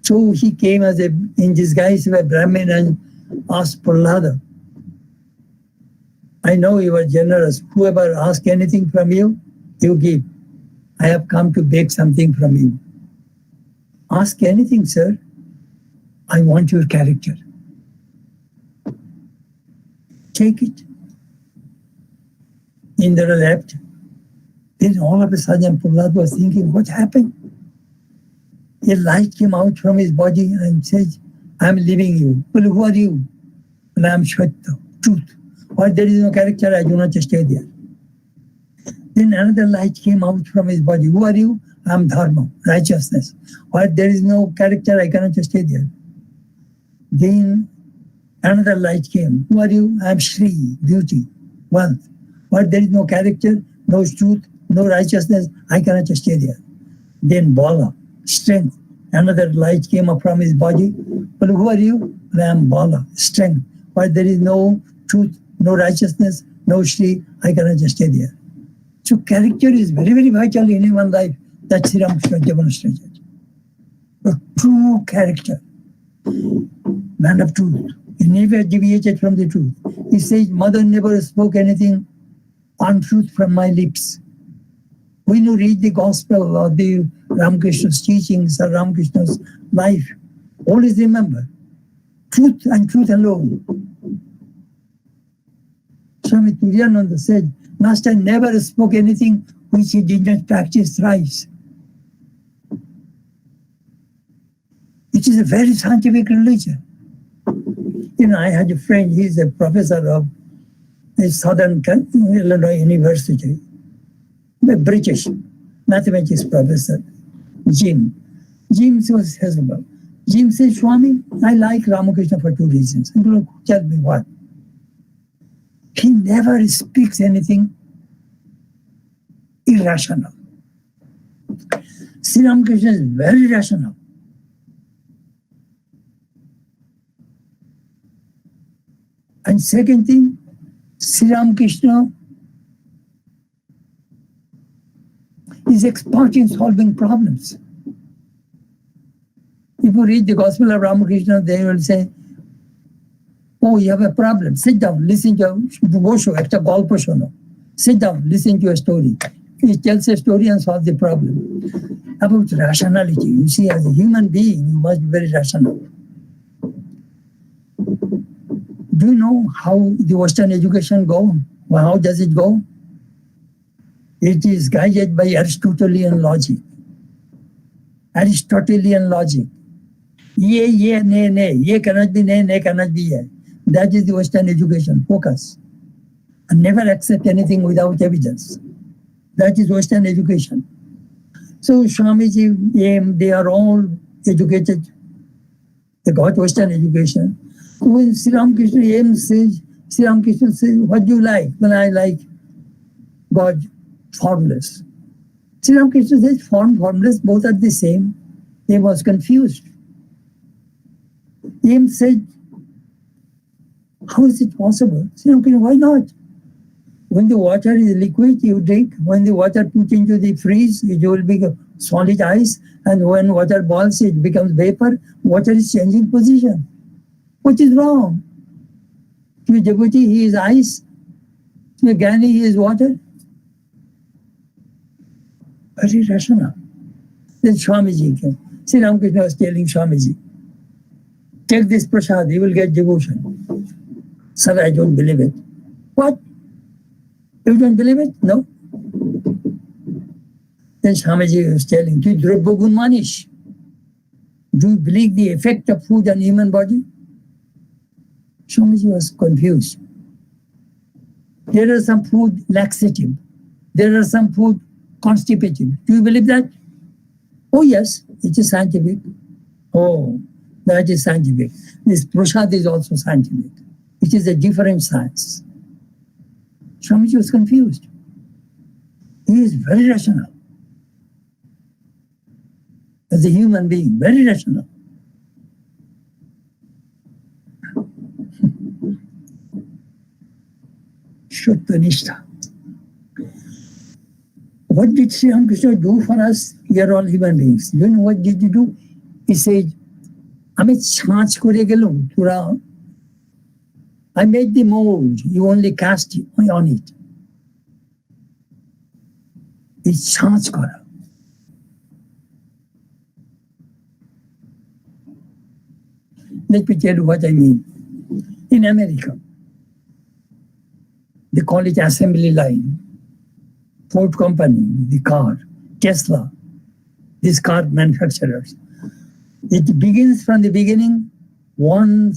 So he came in disguise of a Brahmin and asked Prahlada, I know you are generous. Whoever asks anything from you, you give. I have come to beg something from you. Ask anything, sir. I want your character. Take it. Indra left. Then all of a sudden, Prahlad was thinking, what happened? A light came out from his body and said, I am leaving you. Well, who are you? Well, I am Shweta, truth. Why there is no character, I do not stay there. Then another light came out from his body. Who are you? I am Dharma, righteousness. Why there is no character, I cannot stay there. Then another light came. Who are you? I am Shri, beauty, wealth. Why there is no character, no truth, no righteousness, I cannot stay there. Then Bala, strength. Another light came up from his body. Well, who are you? Well, I am Bala, strength. Why there is no truth, no righteousness, no Shri, I cannot stay there. So character is very, very vital in human life. That's Sri Ramakrishna demonstrated. A true character, man of truth. He never deviated from the truth. He says, Mother never spoke anything untruth from my lips. When you read the gospel or the Ramakrishna's teachings or Ramakrishna's life, always remember, truth and truth alone. Swami Chetanananda said, Master never spoke anything which he did not practice thrice. It is a very scientific religion. You know, I had a friend, he's a professor of the Southern Illinois University, a British mathematics professor, Jim. Jim was husband. Jim said, Swami, I like Ramakrishna for two reasons. And look, tell me what. He never speaks anything irrational. Sri Ramakrishna is very rational. And second thing, Sri Ramakrishna is expert in solving problems. If you read the Gospel of Ramakrishna, they will say, oh, you have a problem. Sit down, listen to a golp shono. Sit down, listen to a story. He tells a story and solves the problem. About rationality, you see, as a human being, you must be very rational. Do you know how the Western education goes? Well, how does it go? It is guided by Aristotelian logic. Aristotelian logic. Ye, nay. Ye cannot be nay cannot be ye. That is the Western education. Focus. And never accept anything without evidence. That is Western education. So Swamiji, they are all educated. They got Western education. When Sri Ramakrishna says, what do you like? Well, I like God formless. Sri Ramakrishna says, formless, both are the same. He was confused. He said, how is it possible? Sri Ramakrishna, why not? When the water is liquid, you drink. When the water put into the freeze, it will be solid ice. And when water boils, it becomes vapor. Water is changing position. What is wrong? To a devotee, he is ice. To a Gyani, he is water. Very rational. Then Swamiji came. Sri Ramakrishna was telling Swamiji, take this prasad, you will get devotion. Sir, I don't believe it. What? You don't believe it? No. Then Swamiji was telling, do you believe the effect of food on human body? Swamiji was confused. There are some food laxative. There are some food constipative. Do you believe that? Oh yes, it is scientific. Oh, that is scientific. This prasad is also scientific. It is a different science. Swamiji was confused. He is very rational. As a human being, very rational. Shuddhanishta. What did Sri Ramakrishna do for us? We are all human beings. You know what did he do? He said, I made the mold, you only cast on it. It's chance kara. Let me tell you what I mean. In America, they call it assembly line. Ford Company, the car, Tesla, these car manufacturers. It begins from the beginning, one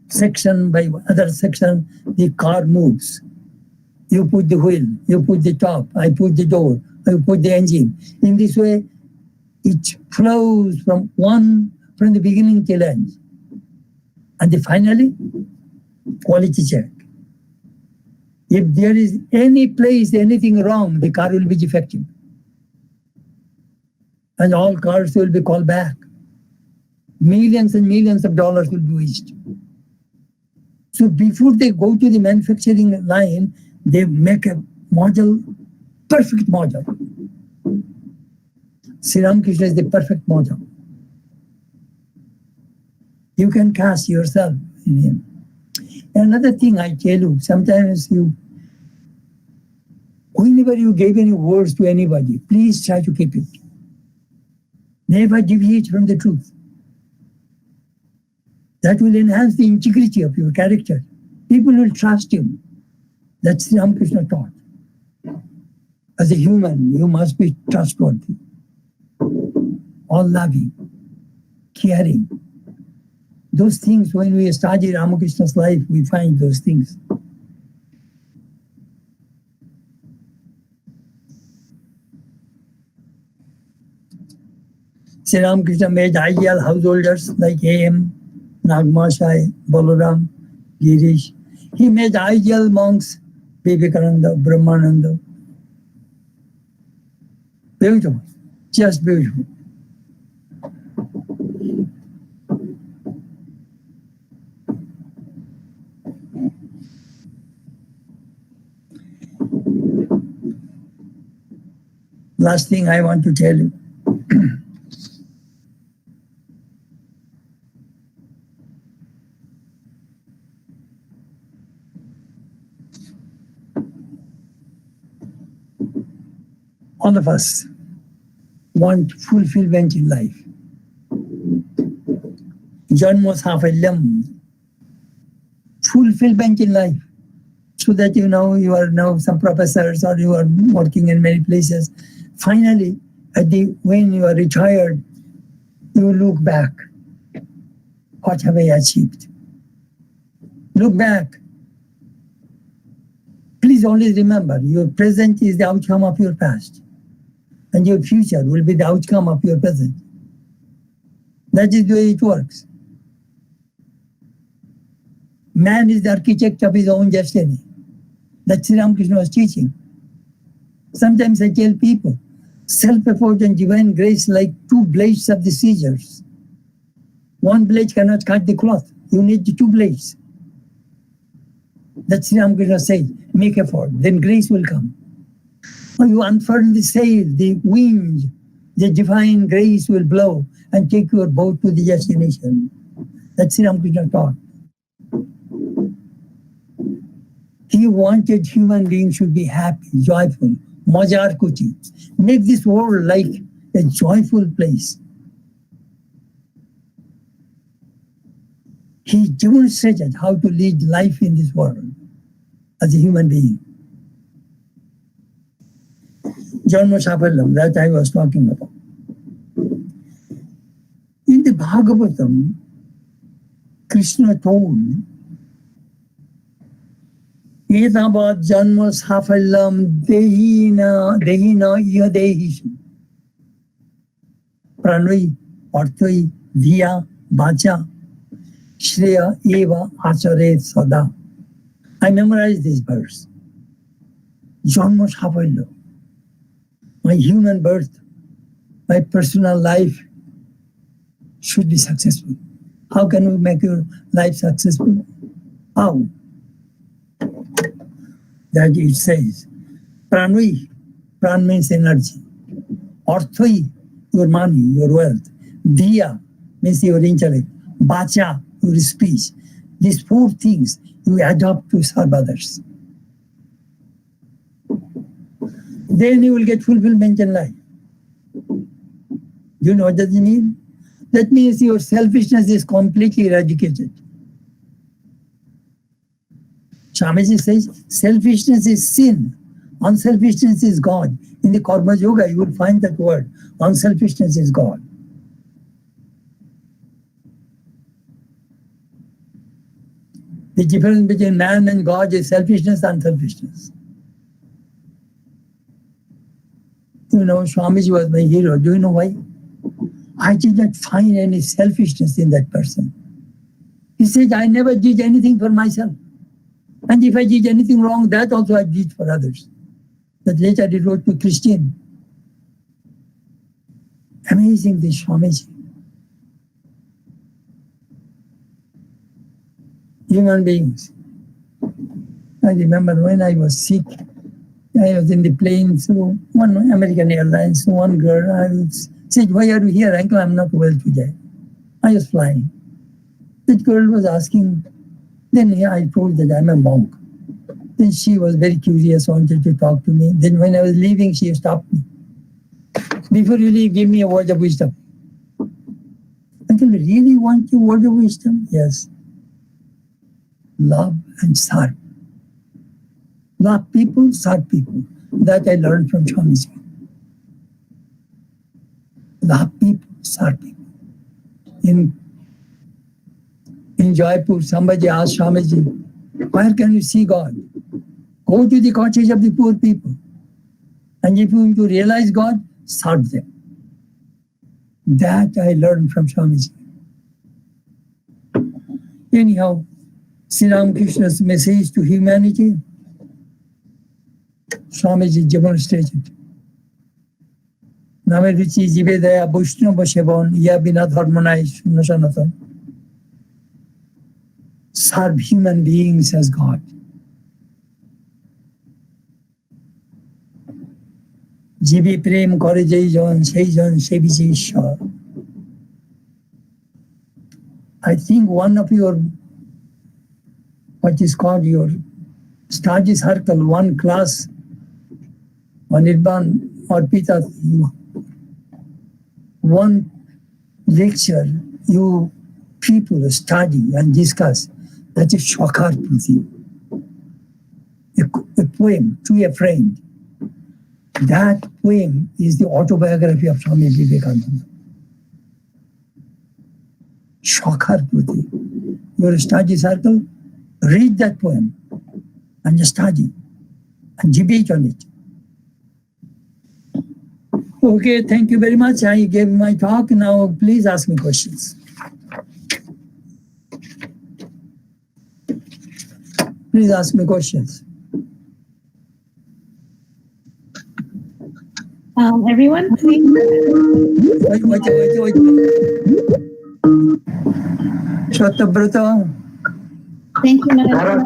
section by other section, the car moves. You put the wheel, you put the top, I put the door, I put the engine. In this way, it flows from the beginning till end. And finally, quality check. If there is any place, anything wrong, the car will be defective. And all cars will be called back. Millions and millions of dollars will be wasted. So before they go to the manufacturing line, they make a model, perfect model. Sri Ramakrishna is the perfect model. You can cast yourself in him. Another thing I tell you, sometimes whenever you gave any words to anybody, please try to keep it. Never deviate from the truth. That will enhance the integrity of your character. People will trust you. That's Sri Ramakrishna taught. As a human, you must be trustworthy, all loving, caring. Those things, when we study Ramakrishna's life, we find those things. Sri Ramakrishna made ideal householders like A.M., Nagmashai, Balaram, Girish. He made ideal monks, Vivekananda, Brahmananda. Beautiful, just beautiful. Last thing I want to tell you. All of us want fulfillment in life. Janma safalyam. Fulfillment in life. So that you are now some professors or you are working in many places. Finally, when you are retired, You look back. What have I achieved? Look back. Please always remember, your present is the outcome of your past, and your future will be the outcome of your present. That is the way it works. Man is the architect of his own destiny. That's Ramakrishna was teaching. Sometimes I tell people, self-effort and divine grace like two blades of the scissors. One blade cannot cut the cloth. You need the two blades. That's Ramakrishna says, make effort, then grace will come. Or you unfurl the sail, the wind, the divine grace will blow and take your boat to the destination. That's Ramakrishna taught. He wanted human beings should be happy, joyful, majar kuti. Make this world like a joyful place. He demonstrated how to lead life in this world as a human being. Janma Sapallam, that I was talking about. In the Bhagavatam, Krishna told, Etavad janma safallam dehina iha dehishu. Pranoi, Arthoi, Dhiya, Vacha, Shreya, Eva, Achare, Sada. I memorized this verse. Janma safallam. My human birth, my personal life should be successful. How can we make your life successful? How? That it says, Pranui, pran means energy. Arthoi, your money, your wealth. Dhiya means your intellect. Vacha, your speech. These four things you adopt to serve others. Then you will get fulfillment in life. You know what does it mean? That means your selfishness is completely eradicated. Swamiji says, selfishness is sin. Unselfishness is God. In the Karma Yoga, you will find that word. Unselfishness is God. The difference between man and God is selfishness and unselfishness. You know, Swamiji was my hero. Do you know why? I did not find any selfishness in that person. He said, I never did anything for myself. And if I did anything wrong, that also I did for others. That later he wrote to Christian. Amazing, this Swamiji. Human beings. I remember when I was sick, I was in the plane, so one American Airlines, so one girl, I said, why are you here? Uncle, I'm not well today. I was flying. That girl was asking, then I told that I'm a monk. Then she was very curious, wanted to talk to me. Then when I was leaving, she stopped me. Before you leave, give me a word of wisdom. Uncle, really want your word of wisdom? Yes. Love and serve. Love people, serve people. That I learned from Swamiji. Love people, serve people. In Jaipur, somebody asked Swamiji, where can you see God? Go to the cottage of the poor people. And if you want to realize God, serve them. That I learned from Swamiji. Anyhow, Sri Ramakrishna's message to humanity, Swamiji demonstrated. Name ruchi jibe daya Vaishnava sevan ya bina dharma nai shunna sanatan. Serve human beings as God. Jibi prem kore jai jon sei biche Ishwar. I think one of your, what is called your study circle, one class on Nirvan or Pita, one lecture, you people study and discuss. That is Shwakar Prati. A poem to a friend. That poem is the autobiography of Swami Vivekananda. Shakhar Puti. Your study circle, read that poem and just study and debate on it. Okay, thank you very much. I gave my talk. Now, please ask me questions. Please ask me questions. Everyone, please. Wait. Shatabrata. Thank you, Maharaj.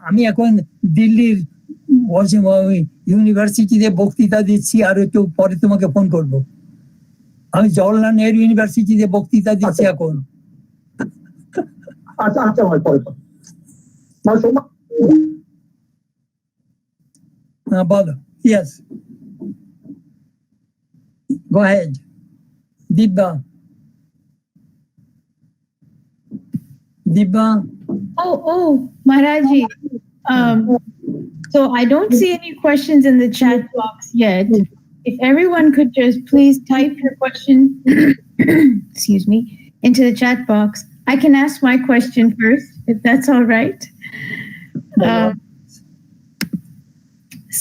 আমি এখন দিল্লির ইউনিভার্সিটিতে বক্তৃতা দিচ্ছি আর একটু পরে তোমাকে phone করব। আমি জওহরলাল নেহরু ইউনিভার্সিটিতে বক্তৃতা দিচ্ছি এখন। আচ্ছা বলো। Yes. Go ahead. Dibba. Oh, Maharaji. So I don't see any questions in the chat box yet. If everyone could just please type your question, excuse me, into the chat box. I can ask my question first, if that's all right.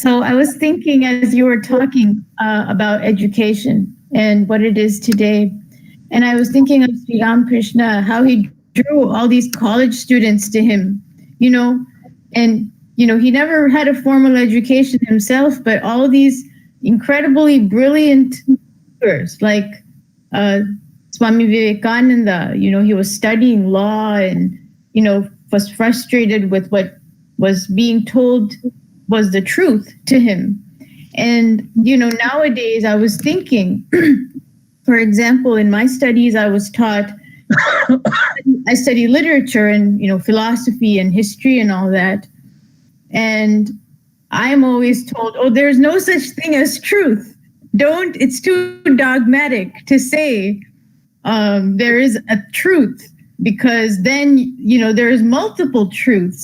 So I was thinking as you were talking about education and what it is today, and I was thinking of Sri Ramakrishna, how he drew all these college students to him, and he never had a formal education himself, but all these incredibly brilliant thinkers like Swami Chetanananda, he was studying law and, was frustrated with what was being told was the truth to him. And, nowadays I was thinking, for example, in my studies, I was taught, I study literature and, philosophy and history and all that. And I'm always told, there's no such thing as truth. It's too dogmatic to say there is a truth, because then, there's multiple truths.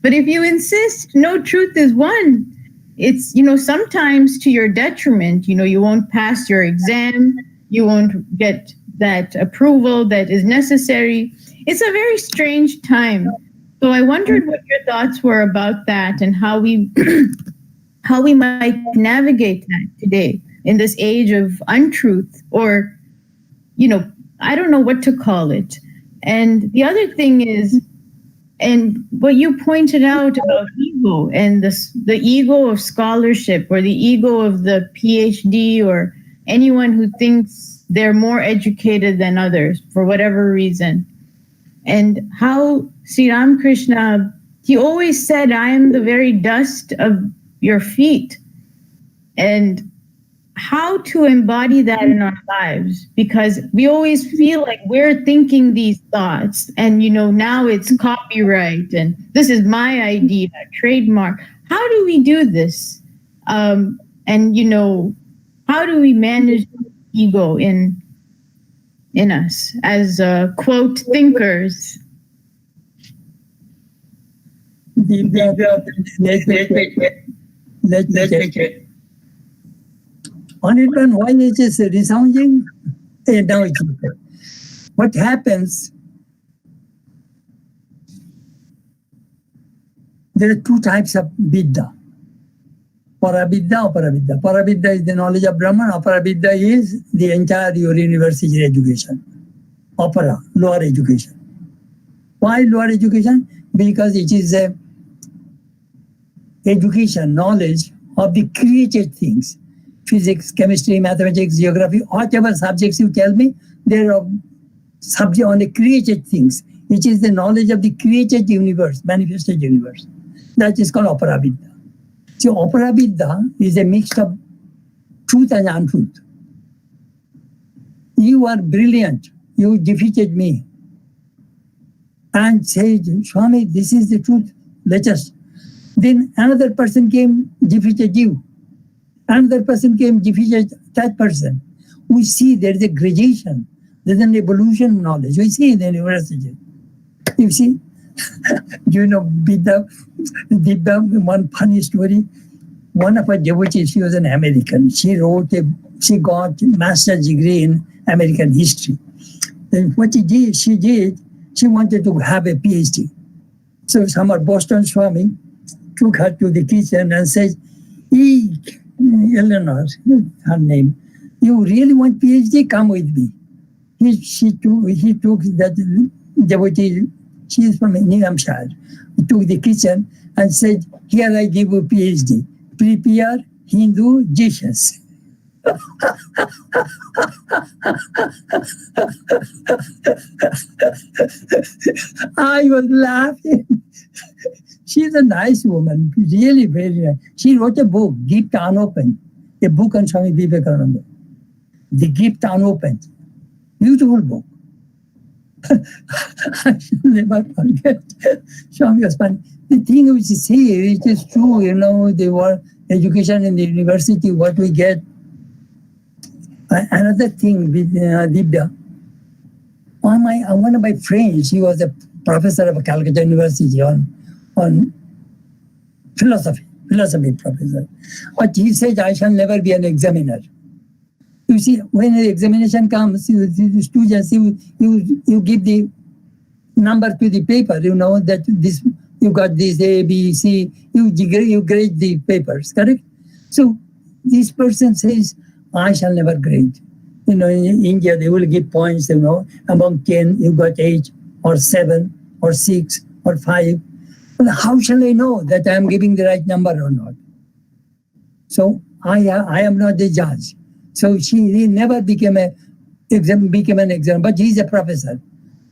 But if you insist no truth is one, it's, sometimes to your detriment. You won't pass your exam, you won't get that approval that is necessary. It's a very strange time. So I wondered what your thoughts were about that and how we might navigate that today in this age of untruth, or, I don't know what to call it. And the other thing is, and what you pointed out about ego and the ego of scholarship, or the ego of the PhD, or anyone who thinks they're more educated than others for whatever reason. And how Sri Ramakrishna, he always said, I am the very dust of your feet. And how to embody that in our lives, because we always feel like we're thinking these thoughts, and now it's copyright and this is my idea, trademark. How do we do this? And how do we manage ego in us as quote thinkers? Let on it, and why is this resounding? Now it's okay. What happens? There are two types of vidya. Paravidya, aparavidya. Paravidya is the knowledge of Brahman. Aparavidya is the entire your university education. Apara, lower education. Why lower education? Because it is a education, knowledge of the created things. Physics, chemistry, mathematics, geography, whatever subjects you tell me, they're subject on the created things, which is the knowledge of the created universe, manifested universe. That is called Aparavidya. So Aparavidya is a mix of truth and untruth. You are brilliant. You defeated me. And said, Swami, this is the truth. Let us. Then another person came, defeated you. Another person came, defeated that person. We see there is a gradation. There's an evolution of knowledge. We see in the university. You see, Vidya, one funny story. One of our devotees, she was an American. She got a master's degree in American history. And what she did, she wanted to have a PhD. So some Boston Swami took her to the kitchen and said, Eleanor, her name, you really want PhD? Come with me. He took that devotee, she is from New Hampshire. He took the kitchen and said, here I give you PhD. Prepare Hindu dishes. I was laughing. She's a nice woman, really very nice. She wrote a book, Gift Unopened, a book on Swami Vivekananda. The Gift Unopened. Beautiful book. I shall never forget. Swami was funny. The thing which is here, it is true, the education in the university, what we get. Another thing with Dibya, one of my friends, he was a professor of Calcutta University on philosophy professor. But he said, I shall never be an examiner. You see, when the examination comes, the students, you give the number to the paper, that this, you got this A, B, C, you grade the papers, correct? So this person says, I shall never grade. In India, they will give points, among 10, you got 8 or 7 or 6 or 5. Well, how shall I know that I am giving the right number or not? So I am not the judge. So he never became an examiner, but he's a professor.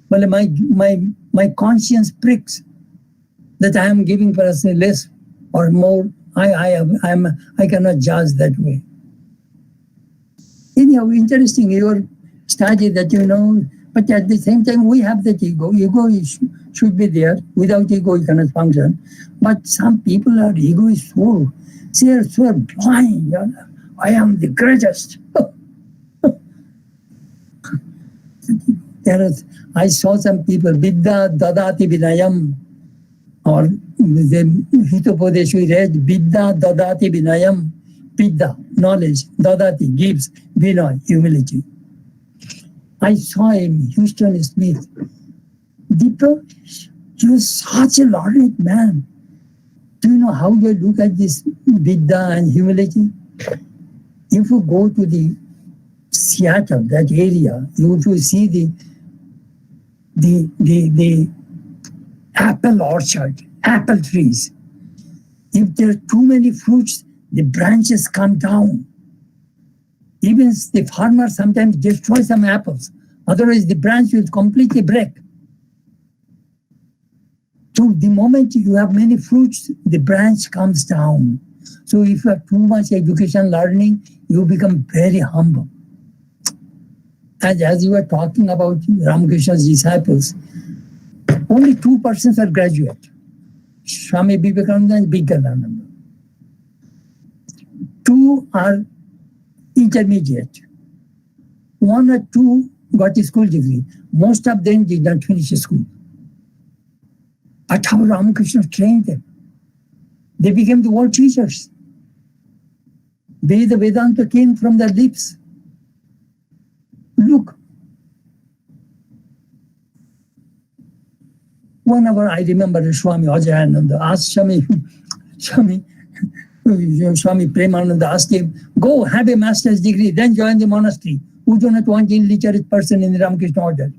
Well, my conscience pricks that I am giving person less or more. I cannot judge that way. Anyhow, interesting, your study that but at the same time we have that ego. Ego should be there. Without ego you cannot function. But some people are ego is so blind. I am the greatest. I saw some people, Vidya Dadati Vinayam, or the Hitopadesh we read, Vidya Dadati Vinayam, Vidya, knowledge, Dadati, gives, Vinay, humility. I saw him, Houston Smith. Deepak, you are such a learned man. Do you know how they look at this Vidya and humility? If you go to the Seattle, that area, you will see the apple orchard, apple trees. If there are too many fruits, the branches come down. Even the farmer sometimes destroys some apples. Otherwise, the branch will completely break. So the moment you have many fruits, the branch comes down. So if you have too much education learning, you become very humble. And as you were talking about Ramakrishna's disciples, only 2 persons are graduate. Swami Vivekananda and Vivekananda. 2 are intermediate. 1 or 2 got a school degree. Most of them did not finish school. But how Ramakrishna trained them? They became the world teachers. The Vedanta came from their lips. Look. One hour I remember Swami Chetanananda asked Swami Premananda asked him, go have a master's degree, then join the monastery. We do not want an illiterate person in the Ramakrishna order.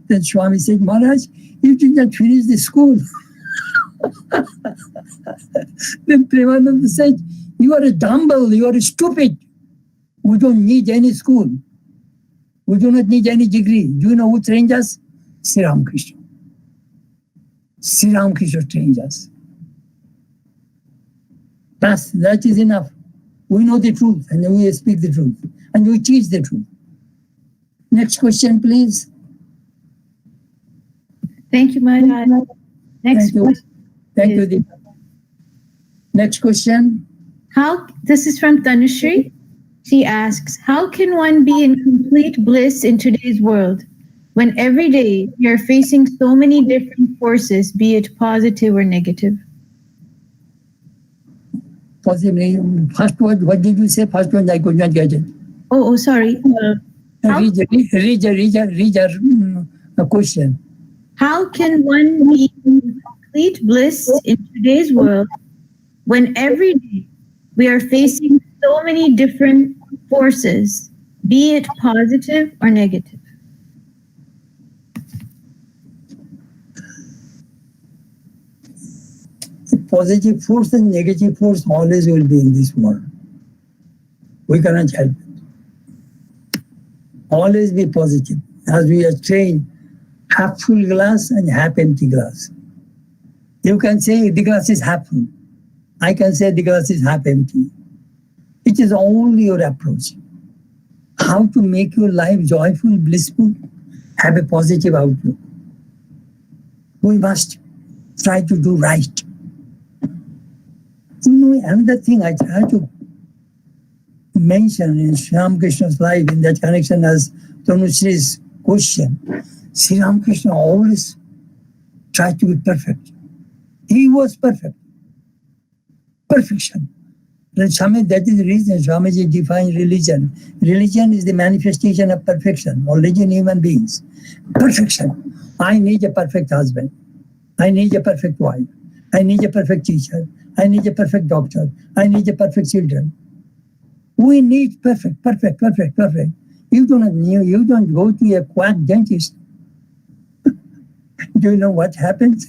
Then Swami said, Maharaj, you did not finish the school. Then Premananda said, you are a dumbbell, you are stupid. We don't need any school. We do not need any degree. Do you know who trained us? Sri Ramakrishna. Sri Ramakrishna trained us. That is enough. We know the truth and we speak the truth and we teach the truth. Next question, please. Thank you, Maharaj. Next question. Thank you, Deepa. Next question. This is from Tanushree. She asks, how can one be in complete bliss in today's world when every day you're facing so many different forces, be it positive or negative? Possibly. First word, what did you say? First one, I could not get it. Oh, sorry. Read a question. How can one be in complete bliss in today's world when every day we are facing so many different forces, be it positive or negative? Positive force and negative force always will be in this world. We cannot help it. Always be positive. As we are trained, half full glass and half empty glass. You can say the glass is half full. I can say the glass is half empty. It is only your approach. How to make your life joyful, blissful, have a positive outlook. We must try to do right. You know, another thing I try to mention in Sri Ramakrishna's life in that connection as Tanusri's question, Sri Ramakrishna always tried to be perfect. He was perfect. Perfection. That is the reason Swamiji defined religion. Religion is the manifestation of perfection, already in human beings. Perfection. I need a perfect husband. I need a perfect wife. I need a perfect teacher. I need a perfect doctor. I need a perfect children. We need perfect. You don't go to a quack dentist. Do you know what happened?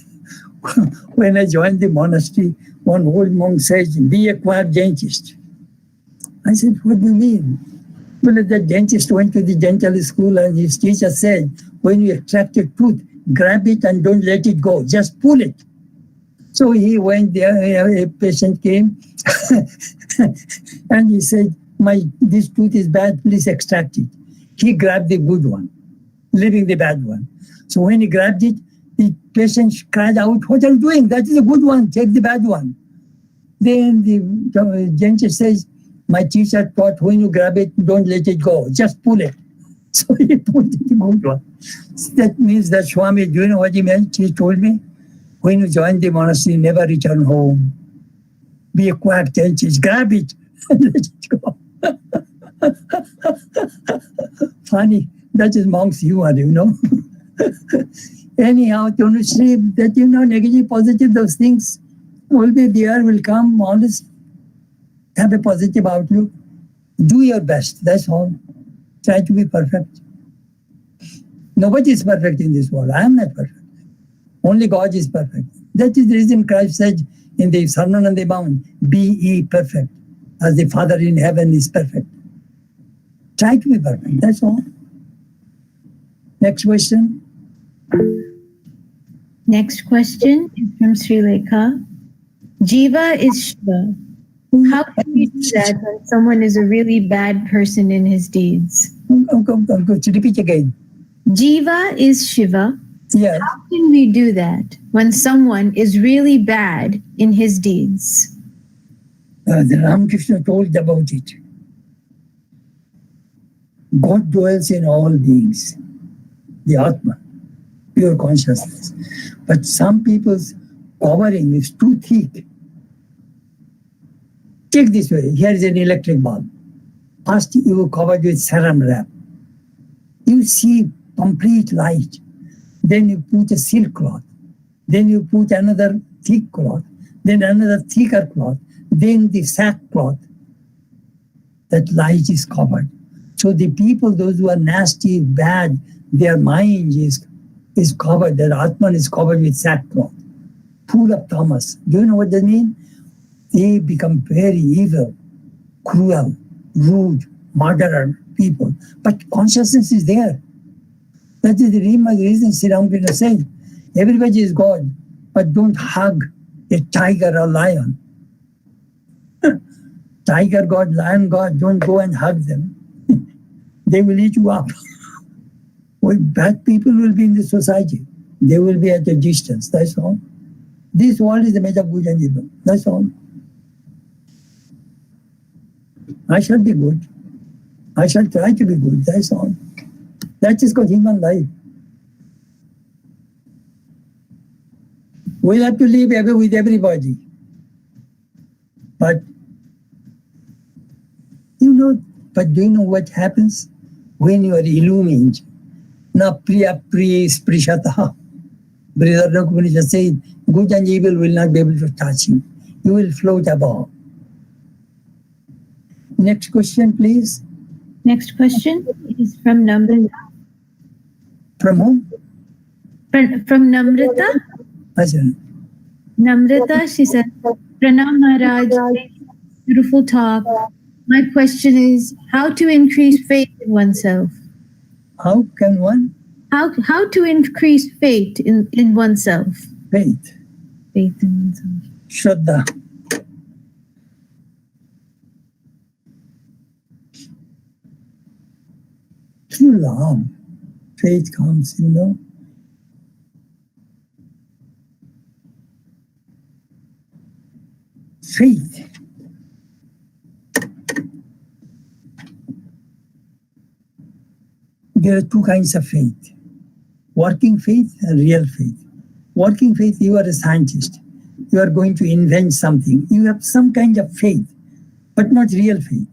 When I joined the monastery, one old monk says, be a quack dentist. I said, what do you mean? Well, the dentist went to the dental school and his teacher said, when you extract a tooth, grab it and don't let it go. Just pull it. So he went there, a patient came and he said, this tooth is bad, please extract it. He grabbed the good one, leaving the bad one. So when he grabbed it, the patient cried out, what are you doing? That is a good one, take the bad one. Then the dentist says, my teacher taught when you grab it, don't let it go, just pull it. So he pulled the good one. So that means that Swami, do you know what he meant? He told me, when you join the monastery, never return home. Be a quack dentist, grab it and let it go. Funny, that is monk's humor, you know. Anyhow, to sleep, that negative, positive, those things will be there, will come, always have a positive outlook. Do your best, that's all. Try to be perfect. Nobody is perfect in this world. I am not perfect. Only God is perfect. That is the reason Christ said in the Sermon on the Mount, be ye perfect, as the Father in heaven is perfect. Try to be perfect, that's all. Next question. Next question is from Sri Lekha. Jiva is Shiva. How can we do that when someone is a really bad person in his deeds? Repeat again. Jiva is Shiva. Yes. How can we do that when someone is really bad in his deeds? The Ramakrishna told about it. God dwells in all beings, the Atma, pure consciousness. But some people's covering is too thick. Take this way, here is an electric bulb. First you covered with saran wrap. You see complete light. Then you put a silk cloth. Then you put another thick cloth. Then another thicker cloth. Then the sackcloth. That light is covered. So the people, those who are nasty, bad, their mind is covered, their Atman is covered with sackcloth, full of tamas. Do you know what that means? They become very evil, cruel, rude, murderer people. But consciousness is there. That is the reason Sri Ramakrishna said, everybody is God, but don't hug a tiger or lion. Tiger God, lion God, don't go and hug them. They will eat you up. Well, bad people will be in the society. They will be at a distance, that's all. This world is made of good and evil, that's all. I shall be good. I shall try to be good, that's all. That is called human life. We'll have to live with everybody. But do you know what happens? when you are illumined, na priya priya sprishataha. Brihadaranyaka Upanishad says, good and evil will not be able to touch you. You will float above. Next question, please. Next question is from Namrata. From whom? From Namrata. Ajahn. Namrata, she said, Pranam Maharaj, beautiful talk. My question is how to increase faith in oneself. How can one? How to increase faith in oneself. Faith. Faith in oneself. Shraddha. Through love, faith comes, Faith. There are two kinds of faith. Working faith and real faith. Working faith, you are a scientist. You are going to invent something. You have some kind of faith, but not real faith.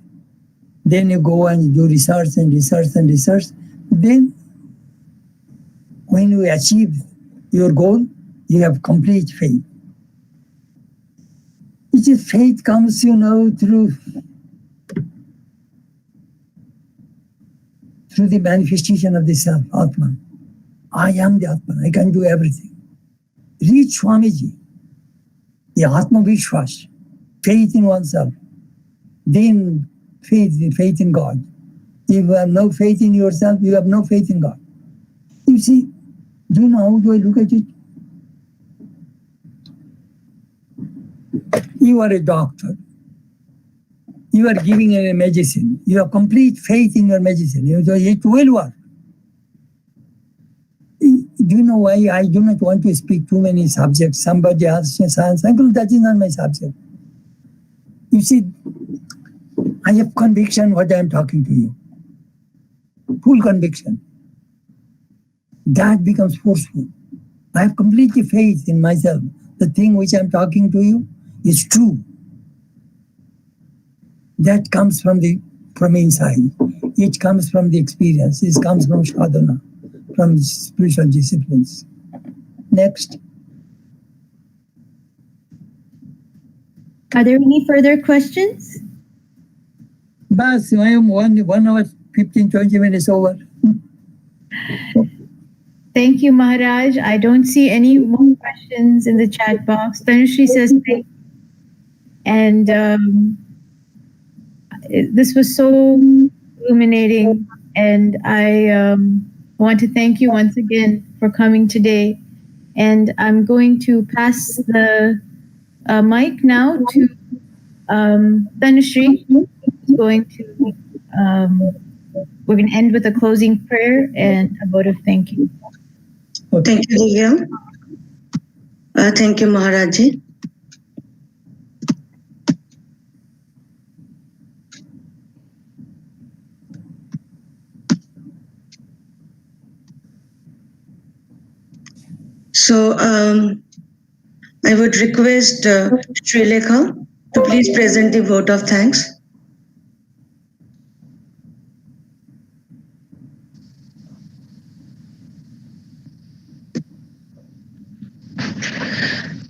Then you go and do research and research and research. Then when you achieve your goal, you have complete faith. Which is faith comes, through the manifestation of the self, Atman. I am the Atman. I can do everything. Read Swamiji. The Atma Vishwas, faith in oneself. Then faith in God. If you have no faith in yourself, you have no faith in God. You see, do you know how do I look at it? You are a doctor. You are giving a medicine. You have complete faith in your medicine. It will work. Do you know why I do not want to speak too many subjects? Somebody asks me science. Uncle, that is not my subject. You see, I have conviction what I am talking to you. Full conviction. That becomes forceful. I have completely faith in myself. The thing which I am talking to you is true. That comes from inside. It comes from the experience. It comes from sadhana, from spiritual disciplines. Next. Are there any further questions? Bas, I am 1 hour, 15, 20 minutes over. Thank you, Maharaj. I don't see any more questions in the chat box. Tanushree says thank you. And this was so illuminating. And I want to thank you once again for coming today. And I'm going to pass the mic now to Tanushree. We're going to end with a closing prayer and a vote of thank you. Thank you, Divya. Thank you, Maharaji. So I would request Srilekha to please present the vote of thanks.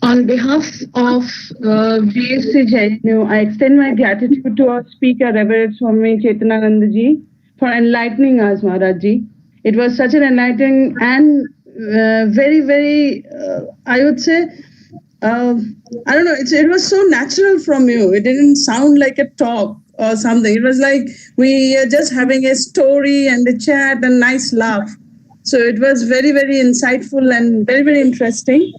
On behalf of VSC JNU, I extend my gratitude to our speaker, Reverend Swami Chetanananda ji, for enlightening us, Maharaj ji. It was such an enlightening and very, very, I would say, I don't know, it was so natural from you. It didn't sound like a talk or something. It was like we are just having a story and a chat and nice laugh. So it was very, very insightful and very, very interesting.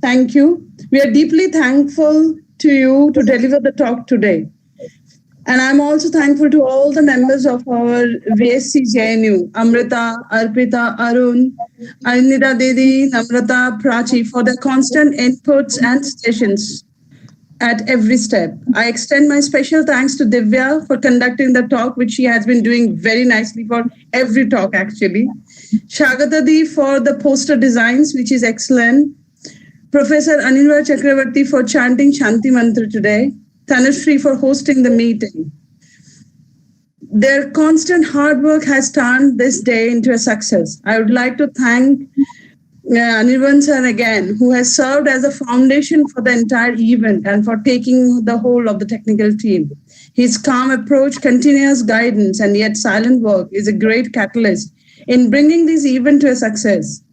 Thank you. We are deeply thankful to you to deliver the talk today. And I'm also thankful to all the members of our VSC JNU, Amrita, Arpita, Arun, Arnida Dedi, Namrata, Prachi, for their constant inputs and suggestions at every step. I extend my special thanks to Divya for conducting the talk, which she has been doing very nicely for every talk, actually. Shagatadi for the poster designs, which is excellent. Professor Anirva Chakravarti for chanting Shanti Mantra today. Tanushree for hosting the meeting. Their constant hard work has turned this day into a success. I would like to thank Anirban sir again, who has served as a foundation for the entire event and for taking the whole of the technical team. His calm approach, continuous guidance, and yet silent work is a great catalyst in bringing this event to a success.